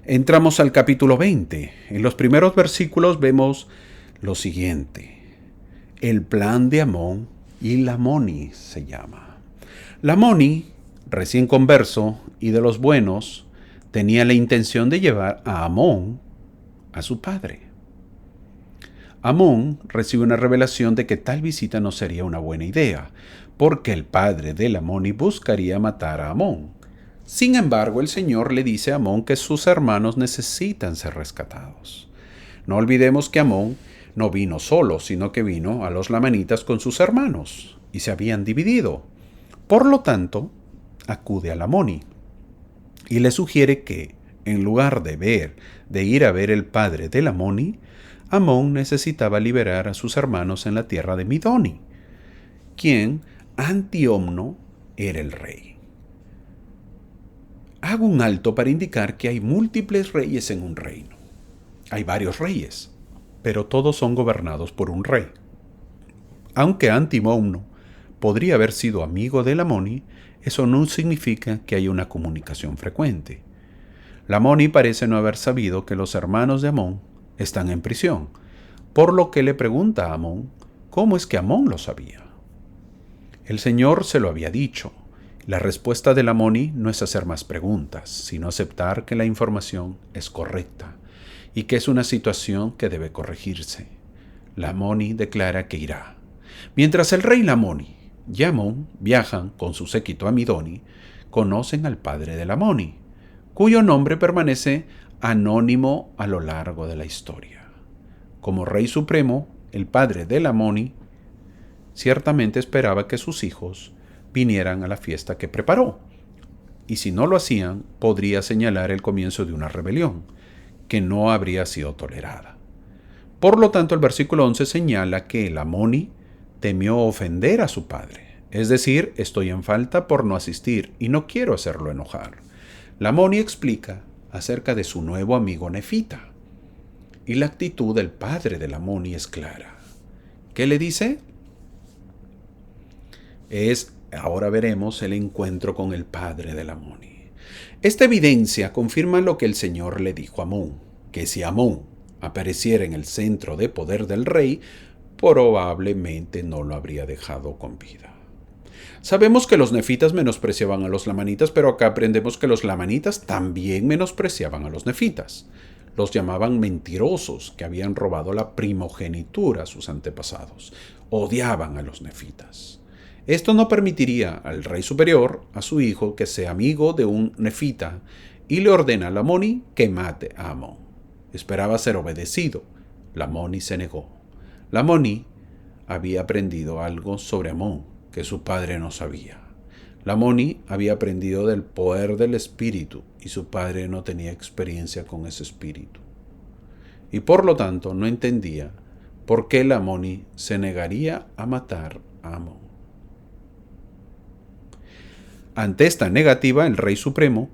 Entramos al capítulo 20. En los primeros versículos vemos lo siguiente. El plan de Amón y la Moni se llama. La Moni, recién converso y de los buenos, tenía la intención de llevar a Amón a su padre. Amón recibe una revelación de que tal visita no sería una buena idea, porque el padre de Lamoni buscaría matar a Amón. Sin embargo, el Señor le dice a Amón que sus hermanos necesitan ser rescatados. No olvidemos que Amón no vino solo, sino que vino a los lamanitas con sus hermanos, y se habían dividido. Por lo tanto, acude a Lamoni y le sugiere que, en lugar de ir a ver el padre de Lamoni, Amón necesitaba liberar a sus hermanos en la tierra de Midoni, quien Antiomno era el rey. Hago un alto para indicar que hay múltiples reyes en un reino. Hay varios reyes, pero todos son gobernados por un rey. Aunque Antiomno podría haber sido amigo de Lamoni, eso no significa que haya una comunicación frecuente. Lamoni parece no haber sabido que los hermanos de Amón están en prisión, por lo que le pregunta a Amón cómo es que Amón lo sabía. El Señor se lo había dicho. La respuesta de Lamoni no es hacer más preguntas, sino aceptar que la información es correcta y que es una situación que debe corregirse. Lamoni declara que irá. Mientras el rey Lamoni y Amón viajan con su séquito a Midoni, conocen al padre de Lamoni, cuyo nombre permanece anónimo a lo largo de la historia. Como rey supremo, el padre de Lamoni ciertamente esperaba que sus hijos vinieran a la fiesta que preparó, y si no lo hacían, podría señalar el comienzo de una rebelión, que no habría sido tolerada. Por lo tanto, el versículo 11 señala que Lamoni temió ofender a su padre, es decir, estoy en falta por no asistir y no quiero hacerlo enojar. Lamoni explica acerca de su nuevo amigo Nefita, y la actitud del padre de Lamoni es clara. ¿Qué le dice? Ahora veremos el encuentro con el padre de Lamoni. Esta evidencia confirma lo que el Señor le dijo a Amón, que si Amón apareciera en el centro de poder del rey, probablemente no lo habría dejado con vida. Sabemos que los nefitas menospreciaban a los lamanitas, pero acá aprendemos que los lamanitas también menospreciaban a los nefitas. Los llamaban mentirosos, que habían robado la primogenitura a sus antepasados. Odiaban a los nefitas. Esto no permitiría al rey superior, a su hijo, que sea amigo de un nefita, y le ordena a Lamoni que mate a Amón. Esperaba ser obedecido. Lamoni se negó. Lamoni había aprendido algo sobre Amón que su padre no sabía. Lamoni había aprendido del poder del espíritu y su padre no tenía experiencia con ese espíritu. Y por lo tanto no entendía por qué Lamoni se negaría a matar a Amón. Ante esta negativa, el rey supremo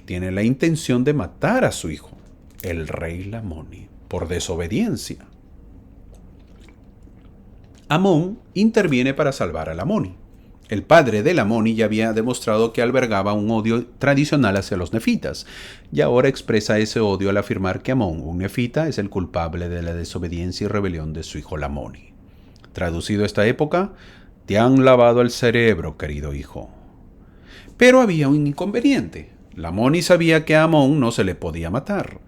tiene la intención de matar a su hijo, el rey Lamoni, por desobediencia. Amón interviene para salvar a Lamoni. El padre de Lamoni ya había demostrado que albergaba un odio tradicional hacia los nefitas, y ahora expresa ese odio al afirmar que Amón, un nefita, es el culpable de la desobediencia y rebelión de su hijo Lamoni. Traducido a esta época, te han lavado el cerebro, querido hijo. Pero había un inconveniente. Lamoni sabía que a Amón no se le podía matar.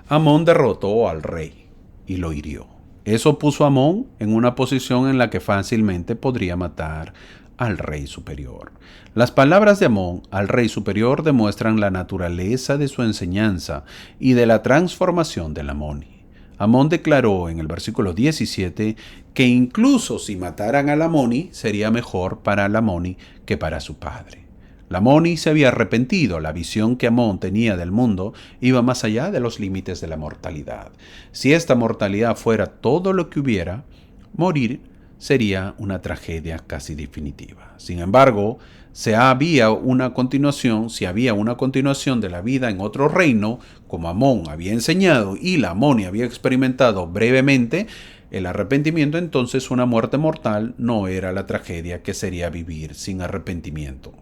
Amón derrotó al rey y lo hirió. Eso puso a Amón en una posición en la que fácilmente podría matar al rey superior. Las palabras de Amón al rey superior demuestran la naturaleza de su enseñanza y de la transformación de Lamoni. Amón declaró en el versículo 17 que incluso si mataran a Lamoni, sería mejor para Lamoni que para su padre. Lamoni se había arrepentido. La visión que Amón tenía del mundo iba más allá de los límites de la mortalidad. Si esta mortalidad fuera todo lo que hubiera, morir sería una tragedia casi definitiva. Sin embargo, si había una continuación de la vida en otro reino, como Amón había enseñado y Lamoni había experimentado brevemente, el arrepentimiento, entonces una muerte mortal no era la tragedia que sería vivir sin arrepentimiento.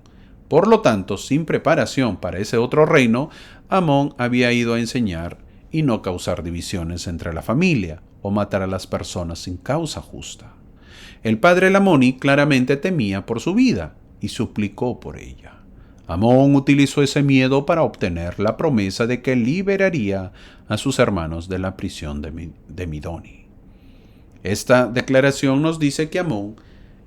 Por lo tanto, sin preparación para ese otro reino, Amón había ido a enseñar y no causar divisiones entre la familia o matar a las personas sin causa justa. El padre Lamoni claramente temía por su vida y suplicó por ella. Amón utilizó ese miedo para obtener la promesa de que liberaría a sus hermanos de la prisión de Midoni. Esta declaración nos dice que Amón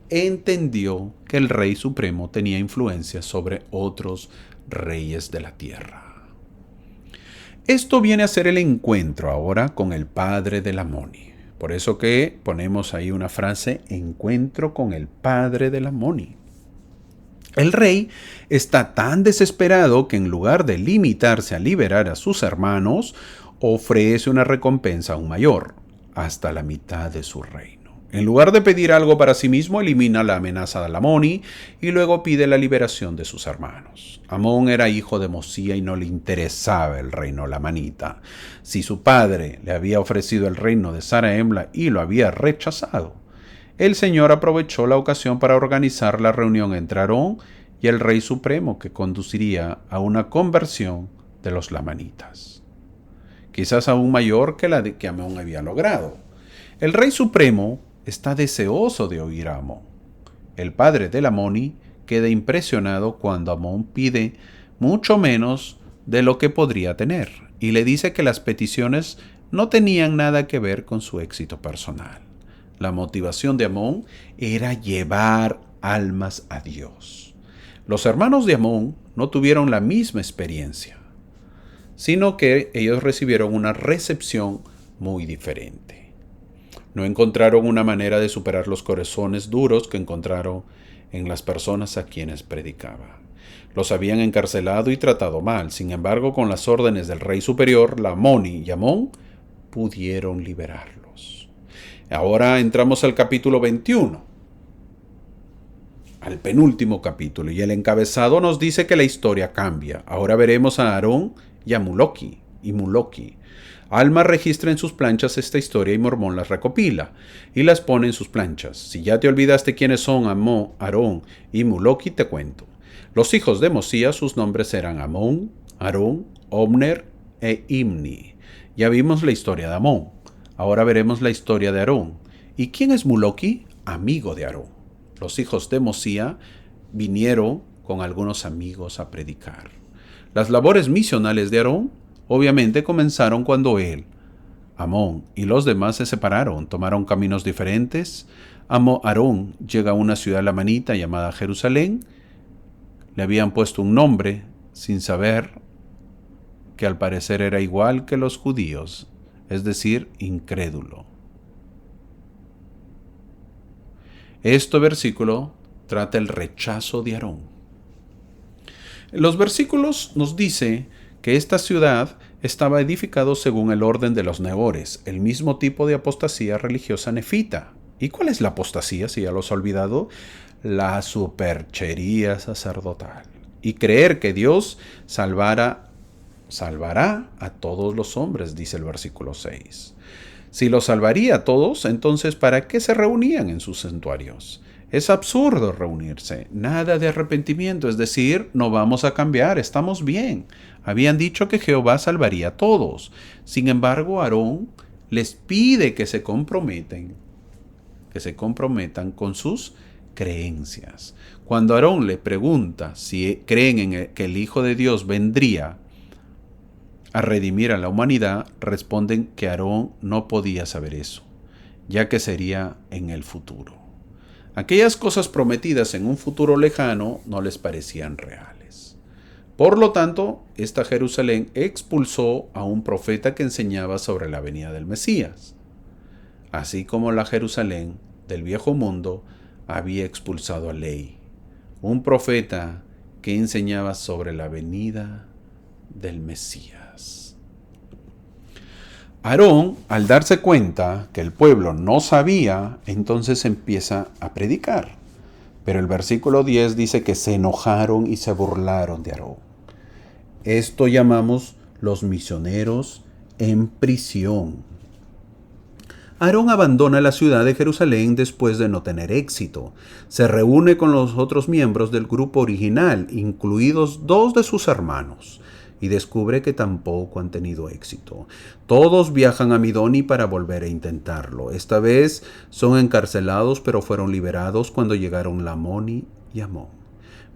entendió que el rey supremo tenía influencia sobre otros reyes de la tierra. Esto viene a ser el encuentro ahora con el padre de Lamoni. Por eso que ponemos ahí una frase, encuentro con el padre de Lamoni. El rey está tan desesperado que en lugar de limitarse a liberar a sus hermanos, ofrece una recompensa aún mayor, hasta la mitad de su reino. En lugar de pedir algo para sí mismo, elimina la amenaza de Lamoni y luego pide la liberación de sus hermanos. Amón era hijo de Mosía y no le interesaba el reino lamanita. Si su padre le había ofrecido el reino de Zarahemla y lo había rechazado, el Señor aprovechó la ocasión para organizar la reunión entre Aarón y el rey supremo que conduciría a una conversión de los lamanitas, quizás aún mayor que la que Amón había logrado. El rey supremo está deseoso de oír a Amón. El padre de Lamoni queda impresionado cuando Amón pide mucho menos de lo que podría tener y le dice que las peticiones no tenían nada que ver con su éxito personal. La motivación de Amón era llevar almas a Dios. Los hermanos de Amón no tuvieron la misma experiencia, sino que ellos recibieron una recepción muy diferente. No encontraron una manera de superar los corazones duros que encontraron en las personas a quienes predicaba. Los habían encarcelado y tratado mal. Sin embargo, con las órdenes del rey superior, Lamoni y Amón pudieron liberarlos. Ahora entramos al capítulo 21, al penúltimo capítulo, y el encabezado nos dice que la historia cambia. Ahora veremos a Aarón y a Muloki. Alma registra en sus planchas esta historia y Mormón las recopila y las pone en sus planchas. Si ya te olvidaste quiénes son Amón, Aarón y Muloki, te cuento. Los hijos de Mosía, sus nombres eran Amón, Aarón, Omner e Imni. Ya vimos la historia de Amón. Ahora veremos la historia de Aarón. ¿Y quién es Muloki? Amigo de Aarón. Los hijos de Mosía vinieron con algunos amigos a predicar. Las labores misionales de Aarón obviamente comenzaron cuando él, Amón y los demás se separaron, tomaron caminos diferentes. Aarón llega a una ciudad lamanita llamada Jerusalén. Le habían puesto un nombre sin saber que al parecer era igual que los judíos, es decir, incrédulo. Este versículo trata el rechazo de Aarón. Los versículos nos dice que esta ciudad estaba edificada según el orden de los Neores, el mismo tipo de apostasía religiosa nefita. ¿Y cuál es la apostasía, si ya lo has olvidado? La superchería sacerdotal. Y creer que Dios salvará a todos los hombres, dice el versículo 6. Si los salvaría a todos, entonces ¿para qué se reunían en sus santuarios? Es absurdo reunirse, nada de arrepentimiento, es decir, no vamos a cambiar, estamos bien. Habían dicho que Jehová salvaría a todos. Sin embargo, Aarón les pide que se comprometan con sus creencias. Cuando Aarón le pregunta si creen en que el Hijo de Dios vendría a redimir a la humanidad, responden que Aarón no podía saber eso, ya que sería en el futuro. Aquellas cosas prometidas en un futuro lejano no les parecían reales. Por lo tanto, esta Jerusalén expulsó a un profeta que enseñaba sobre la venida del Mesías, así como la Jerusalén del viejo mundo había expulsado a Ley, un profeta que enseñaba sobre la venida del Mesías. Aarón, al darse cuenta que el pueblo no sabía, entonces empieza a predicar. Pero el versículo 10 dice que se enojaron y se burlaron de Aarón. Esto llamamos los misioneros en prisión. Aarón abandona la ciudad de Jerusalén después de no tener éxito. Se reúne con los otros miembros del grupo original, incluidos 2 de sus hermanos, y descubre que tampoco han tenido éxito. Todos viajan a Midoni para volver a intentarlo. Esta vez son encarcelados, pero fueron liberados cuando llegaron Lamoni y Amón.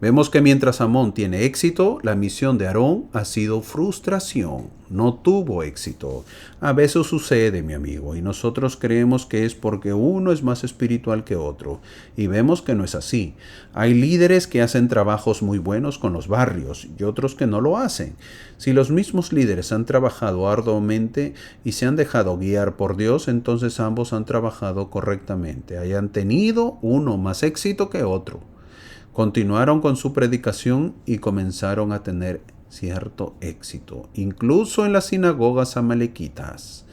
Vemos que mientras Amón tiene éxito, la misión de Aarón ha sido frustración. No tuvo éxito. A veces sucede, mi amigo, y nosotros creemos que es porque uno es más espiritual que otro. Y vemos que no es así. Hay líderes que hacen trabajos muy buenos con los barrios y otros que no lo hacen. Si los mismos líderes han trabajado arduamente y se han dejado guiar por Dios, entonces ambos han trabajado correctamente. Hayan tenido uno más éxito que otro. Continuaron con su predicación y comenzaron a tener cierto éxito, incluso en las sinagogas amalequitas.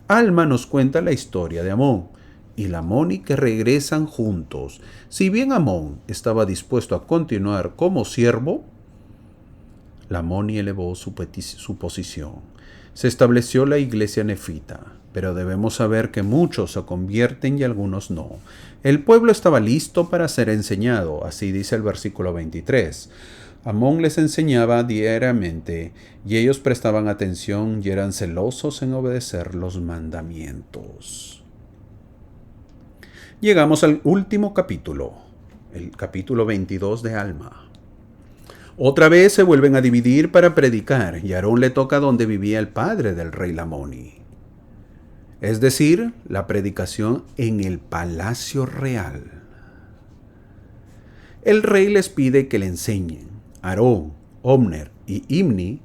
Alma nos cuenta la historia de Amón y la Moni que regresan juntos. Si bien Amón estaba dispuesto a continuar como siervo, la Moni elevó su posición. Se estableció la iglesia nefita, pero debemos saber que muchos se convierten y algunos no. El pueblo estaba listo para ser enseñado, así dice el versículo 23. Amón les enseñaba diariamente, y ellos prestaban atención y eran celosos en obedecer los mandamientos. Llegamos al último capítulo, el capítulo 22 de Alma. Otra vez se vuelven a dividir para predicar, y a Aarón le toca donde vivía el padre del rey Lamoni. Es decir, la predicación en el palacio real. El rey les pide que le enseñen. Aarón, Omner y Imni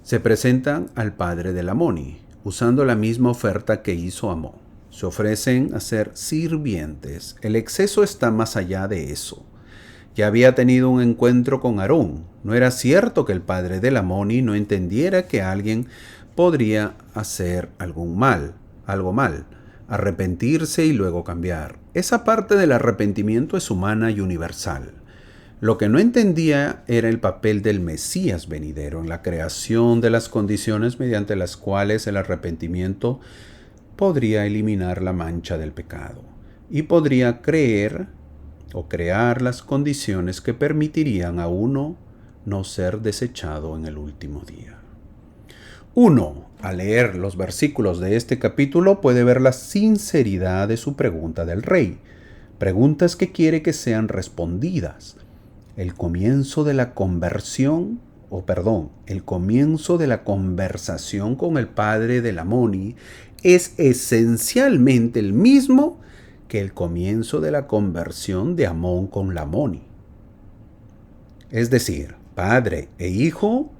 se presentan al padre de Lamoni, usando la misma oferta que hizo Amón. Se ofrecen a ser sirvientes. El exceso está más allá de eso. Ya había tenido un encuentro con Aarón. No era cierto que el padre de Lamoni no entendiera que alguien podría hacer algo mal, arrepentirse y luego cambiar. Esa parte del arrepentimiento es humana y universal. Lo que no entendía era el papel del Mesías venidero en la creación de las condiciones mediante las cuales el arrepentimiento podría eliminar la mancha del pecado y podría crear las condiciones que permitirían a uno no ser desechado en el último día. Uno, al leer los versículos de este capítulo, puede ver la sinceridad de su pregunta del rey. Preguntas que quiere que sean respondidas. El comienzo de la conversación con el padre de Lamoni es esencialmente el mismo que el comienzo de la conversión de Amón con Lamoni. Es decir, padre e hijo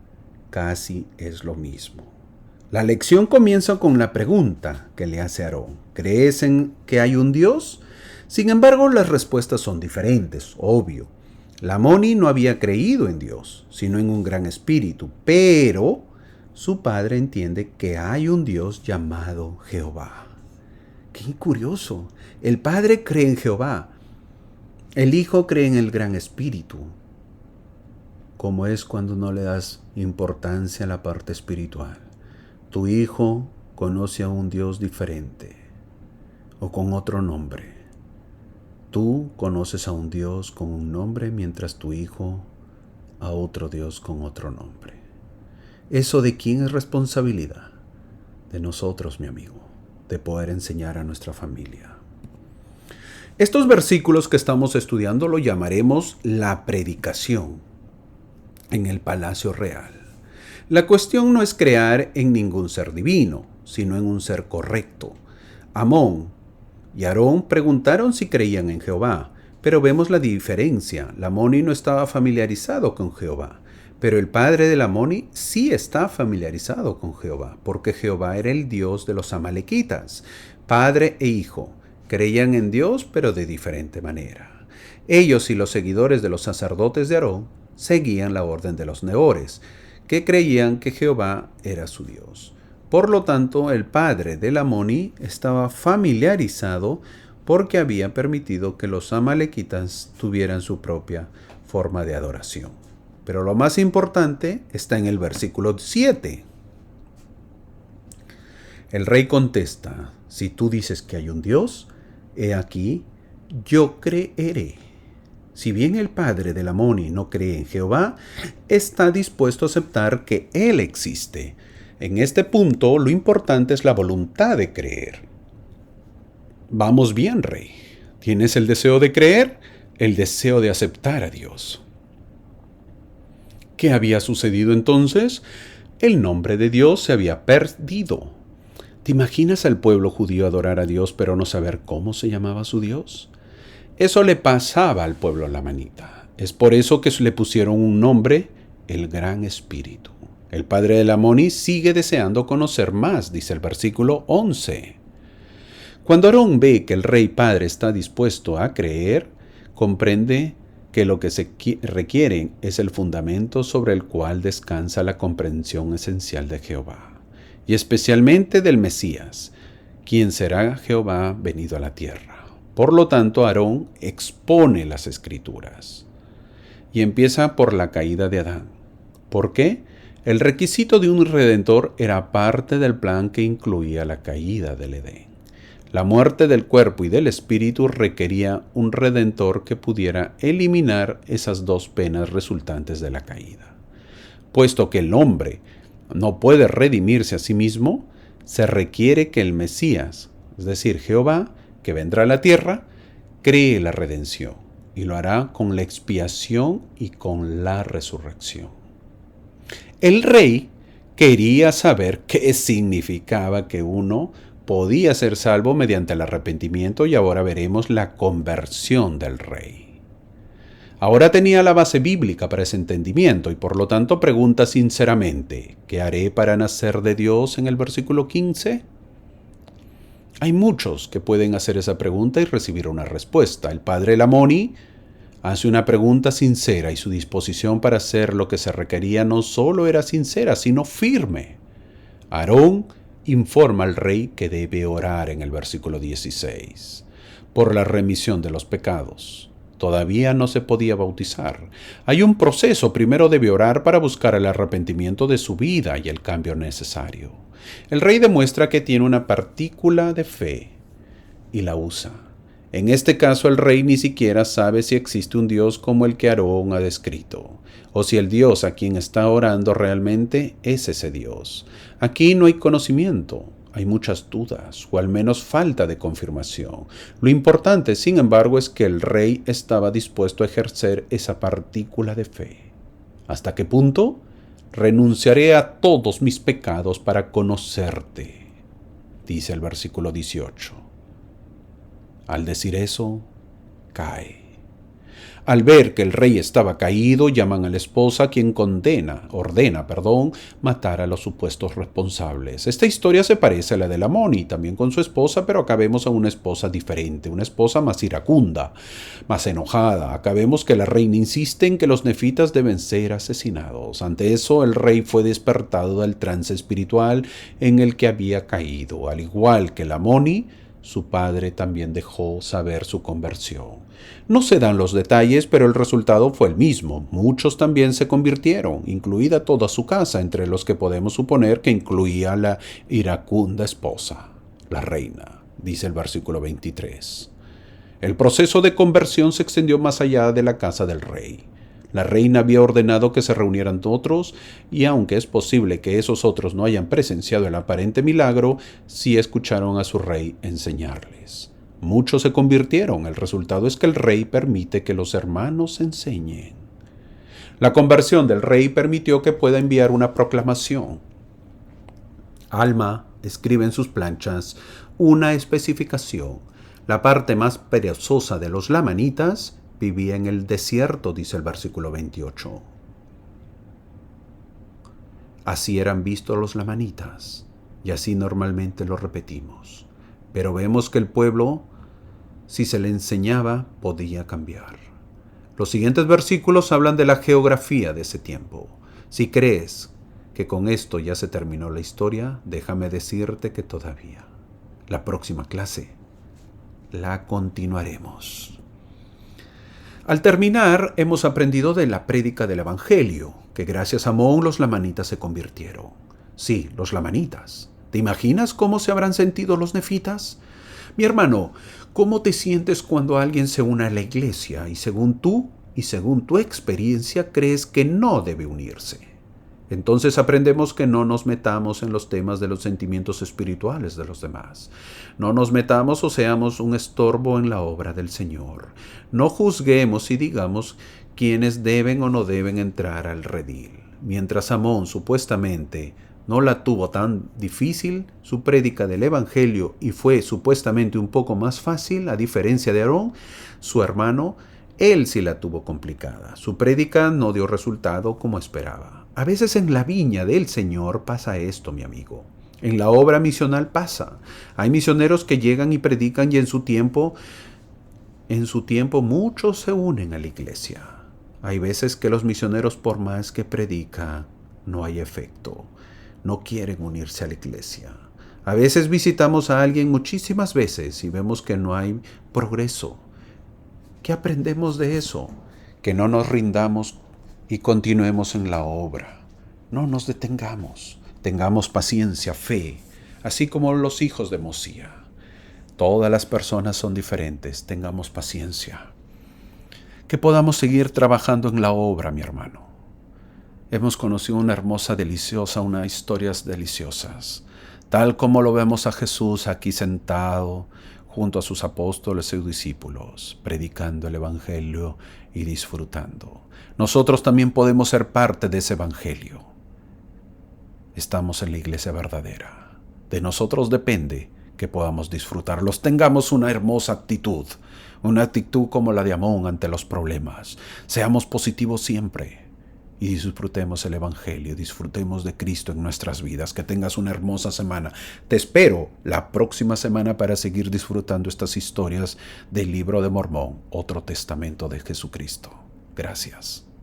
casi es lo mismo. La lección comienza con la pregunta que le hace Aarón. ¿Crees en que hay un Dios? Sin embargo, las respuestas son diferentes, obvio. Lamoni no había creído en Dios, sino en un gran espíritu, pero su padre entiende que hay un Dios llamado Jehová. ¡Qué curioso! El padre cree en Jehová, el hijo cree en el gran espíritu. ¿Cómo es cuando no le das importancia a la parte espiritual? Tu hijo conoce a un Dios diferente o con otro nombre. Tú conoces a un Dios con un nombre mientras tu hijo a otro Dios con otro nombre. ¿Eso de quién es responsabilidad? De nosotros, mi amigo, de poder enseñar a nuestra familia. Estos versículos que estamos estudiando lo llamaremos la predicación en el palacio real. La cuestión no es crear en ningún ser divino, sino en un ser correcto. Amón y Aarón preguntaron si creían en Jehová, pero vemos la diferencia. Lamoni no estaba familiarizado con Jehová, pero el padre de Lamoni sí está familiarizado con Jehová, porque Jehová era el Dios de los amalequitas. Padre e hijo creían en Dios, pero de diferente manera. Ellos y los seguidores de los sacerdotes de Aarón seguían la orden de los neores, que creían que Jehová era su Dios. Por lo tanto, el padre de Lamoni estaba familiarizado porque había permitido que los amalequitas tuvieran su propia forma de adoración. Pero lo más importante está en el versículo 7. El rey contesta: si tú dices que hay un Dios, he aquí, yo creeré. Si bien el padre de Lamoni no cree en Jehová, está dispuesto a aceptar que Él existe. En este punto, lo importante es la voluntad de creer. Vamos bien, rey. ¿Tienes el deseo de creer? El deseo de aceptar a Dios. ¿Qué había sucedido entonces? El nombre de Dios se había perdido. ¿Te imaginas al pueblo judío adorar a Dios pero no saber cómo se llamaba su Dios? Eso le pasaba al pueblo lamanita. Es por eso que le pusieron un nombre, el Gran Espíritu. El padre de Lamoni sigue deseando conocer más, dice el versículo 11. Cuando Aarón ve que el rey padre está dispuesto a creer, comprende que lo que se requiere es el fundamento sobre el cual descansa la comprensión esencial de Jehová, y especialmente del Mesías, quien será Jehová venido a la tierra. Por lo tanto, Aarón expone las Escrituras. Y empieza por la caída de Adán. ¿Por qué? El requisito de un redentor era parte del plan que incluía la caída del Edén. La muerte del cuerpo y del espíritu requería un redentor que pudiera eliminar esas dos penas resultantes de la caída. Puesto que el hombre no puede redimirse a sí mismo, se requiere que el Mesías, es decir, Jehová, que vendrá a la tierra, cree la redención y lo hará con la expiación y con la resurrección. El rey quería saber qué significaba que uno podía ser salvo mediante el arrepentimiento y ahora veremos la conversión del rey. Ahora tenía la base bíblica para ese entendimiento y por lo tanto pregunta sinceramente, ¿qué haré para nacer de Dios en el versículo 15? Hay muchos que pueden hacer esa pregunta y recibir una respuesta. El padre Lamoni hace una pregunta sincera y su disposición para hacer lo que se requería no solo era sincera, sino firme. Aarón informa al rey que debe orar en el versículo 16 por la remisión de los pecados. Todavía no se podía bautizar. Hay un proceso. Primero debe orar para buscar el arrepentimiento de su vida y el cambio necesario. El rey demuestra que tiene una partícula de fe y la usa. En este caso el rey ni siquiera sabe si existe un Dios como el que Aarón ha descrito, o si el Dios a quien está orando realmente es ese Dios. Aquí no hay conocimiento, hay muchas dudas, o al menos falta de confirmación. Lo importante, sin embargo, es que el rey estaba dispuesto a ejercer esa partícula de fe. ¿Hasta qué punto? Renunciaré a todos mis pecados para conocerte, dice el versículo 18. Al decir eso, cae. Al ver que el rey estaba caído, llaman a la esposa, quien ordena, matar a los supuestos responsables. Esta historia se parece a la de Lamoni, también con su esposa, pero acá vemos a una esposa diferente, una esposa más iracunda, más enojada. Acá vemos que la reina insiste en que los nefitas deben ser asesinados. Ante eso, el rey fue despertado del trance espiritual en el que había caído. Al igual que Lamoni, su padre también dejó saber su conversión. No se dan los detalles, pero el resultado fue el mismo. Muchos también se convirtieron, incluida toda su casa, entre los que podemos suponer que incluía a la iracunda esposa, la reina, dice el versículo 23. El proceso de conversión se extendió más allá de la casa del rey. La reina había ordenado que se reunieran otros, y aunque es posible que esos otros no hayan presenciado el aparente milagro, sí escucharon a su rey enseñarles. Muchos se convirtieron. El resultado es que el rey permite que los hermanos enseñen. La conversión del rey permitió que pueda enviar una proclamación. Alma escribe en sus planchas una especificación. La parte más perezosa de los lamanitas vivía en el desierto, dice el versículo 28. Así eran vistos los lamanitas, y así normalmente lo repetimos. Pero vemos que el pueblo, si se le enseñaba, podía cambiar. Los siguientes versículos hablan de la geografía de ese tiempo. Si crees que con esto ya se terminó la historia, déjame decirte que todavía. La próxima clase la continuaremos. Al terminar, hemos aprendido de la prédica del Evangelio, que gracias a Amón los lamanitas se convirtieron. Sí, los lamanitas. ¿Te imaginas cómo se habrán sentido los nefitas? Mi hermano, ¿cómo te sientes cuando alguien se une a la iglesia y según tu experiencia crees que no debe unirse? Entonces aprendemos que no nos metamos en los temas de los sentimientos espirituales de los demás. No nos metamos o seamos un estorbo en la obra del Señor. No juzguemos y digamos quienes deben o no deben entrar al redil. Mientras Amón supuestamente no la tuvo tan difícil, su prédica del Evangelio, y fue supuestamente un poco más fácil, a diferencia de Aarón, su hermano, él sí la tuvo complicada. Su prédica no dio resultado como esperaba. A veces en la viña del Señor pasa esto, mi amigo. En la obra misional pasa. Hay misioneros que llegan y predican y en su tiempo muchos se unen a la iglesia. Hay veces que los misioneros, por más que predican, no hay efecto. No quieren unirse a la iglesia. A veces visitamos a alguien muchísimas veces y vemos que no hay progreso. ¿Qué aprendemos de eso? Que no nos rindamos y continuemos en la obra. No nos detengamos. Tengamos paciencia, fe, así como los hijos de Mosía. Todas las personas son diferentes. Tengamos paciencia. Que podamos seguir trabajando en la obra, mi hermano. Hemos conocido una hermosa, deliciosa, unas historias deliciosas, tal como lo vemos a Jesús aquí sentado junto a sus apóstoles y discípulos, predicando el Evangelio y disfrutando. Nosotros también podemos ser parte de ese Evangelio. Estamos en la iglesia verdadera. De nosotros depende que podamos disfrutarlos. Tengamos una hermosa actitud, una actitud como la de Amón ante los problemas. Seamos positivos siempre. Y disfrutemos el Evangelio, disfrutemos de Cristo en nuestras vidas. Que tengas una hermosa semana. Te espero la próxima semana para seguir disfrutando estas historias del Libro de Mormón, otro testamento de Jesucristo. Gracias.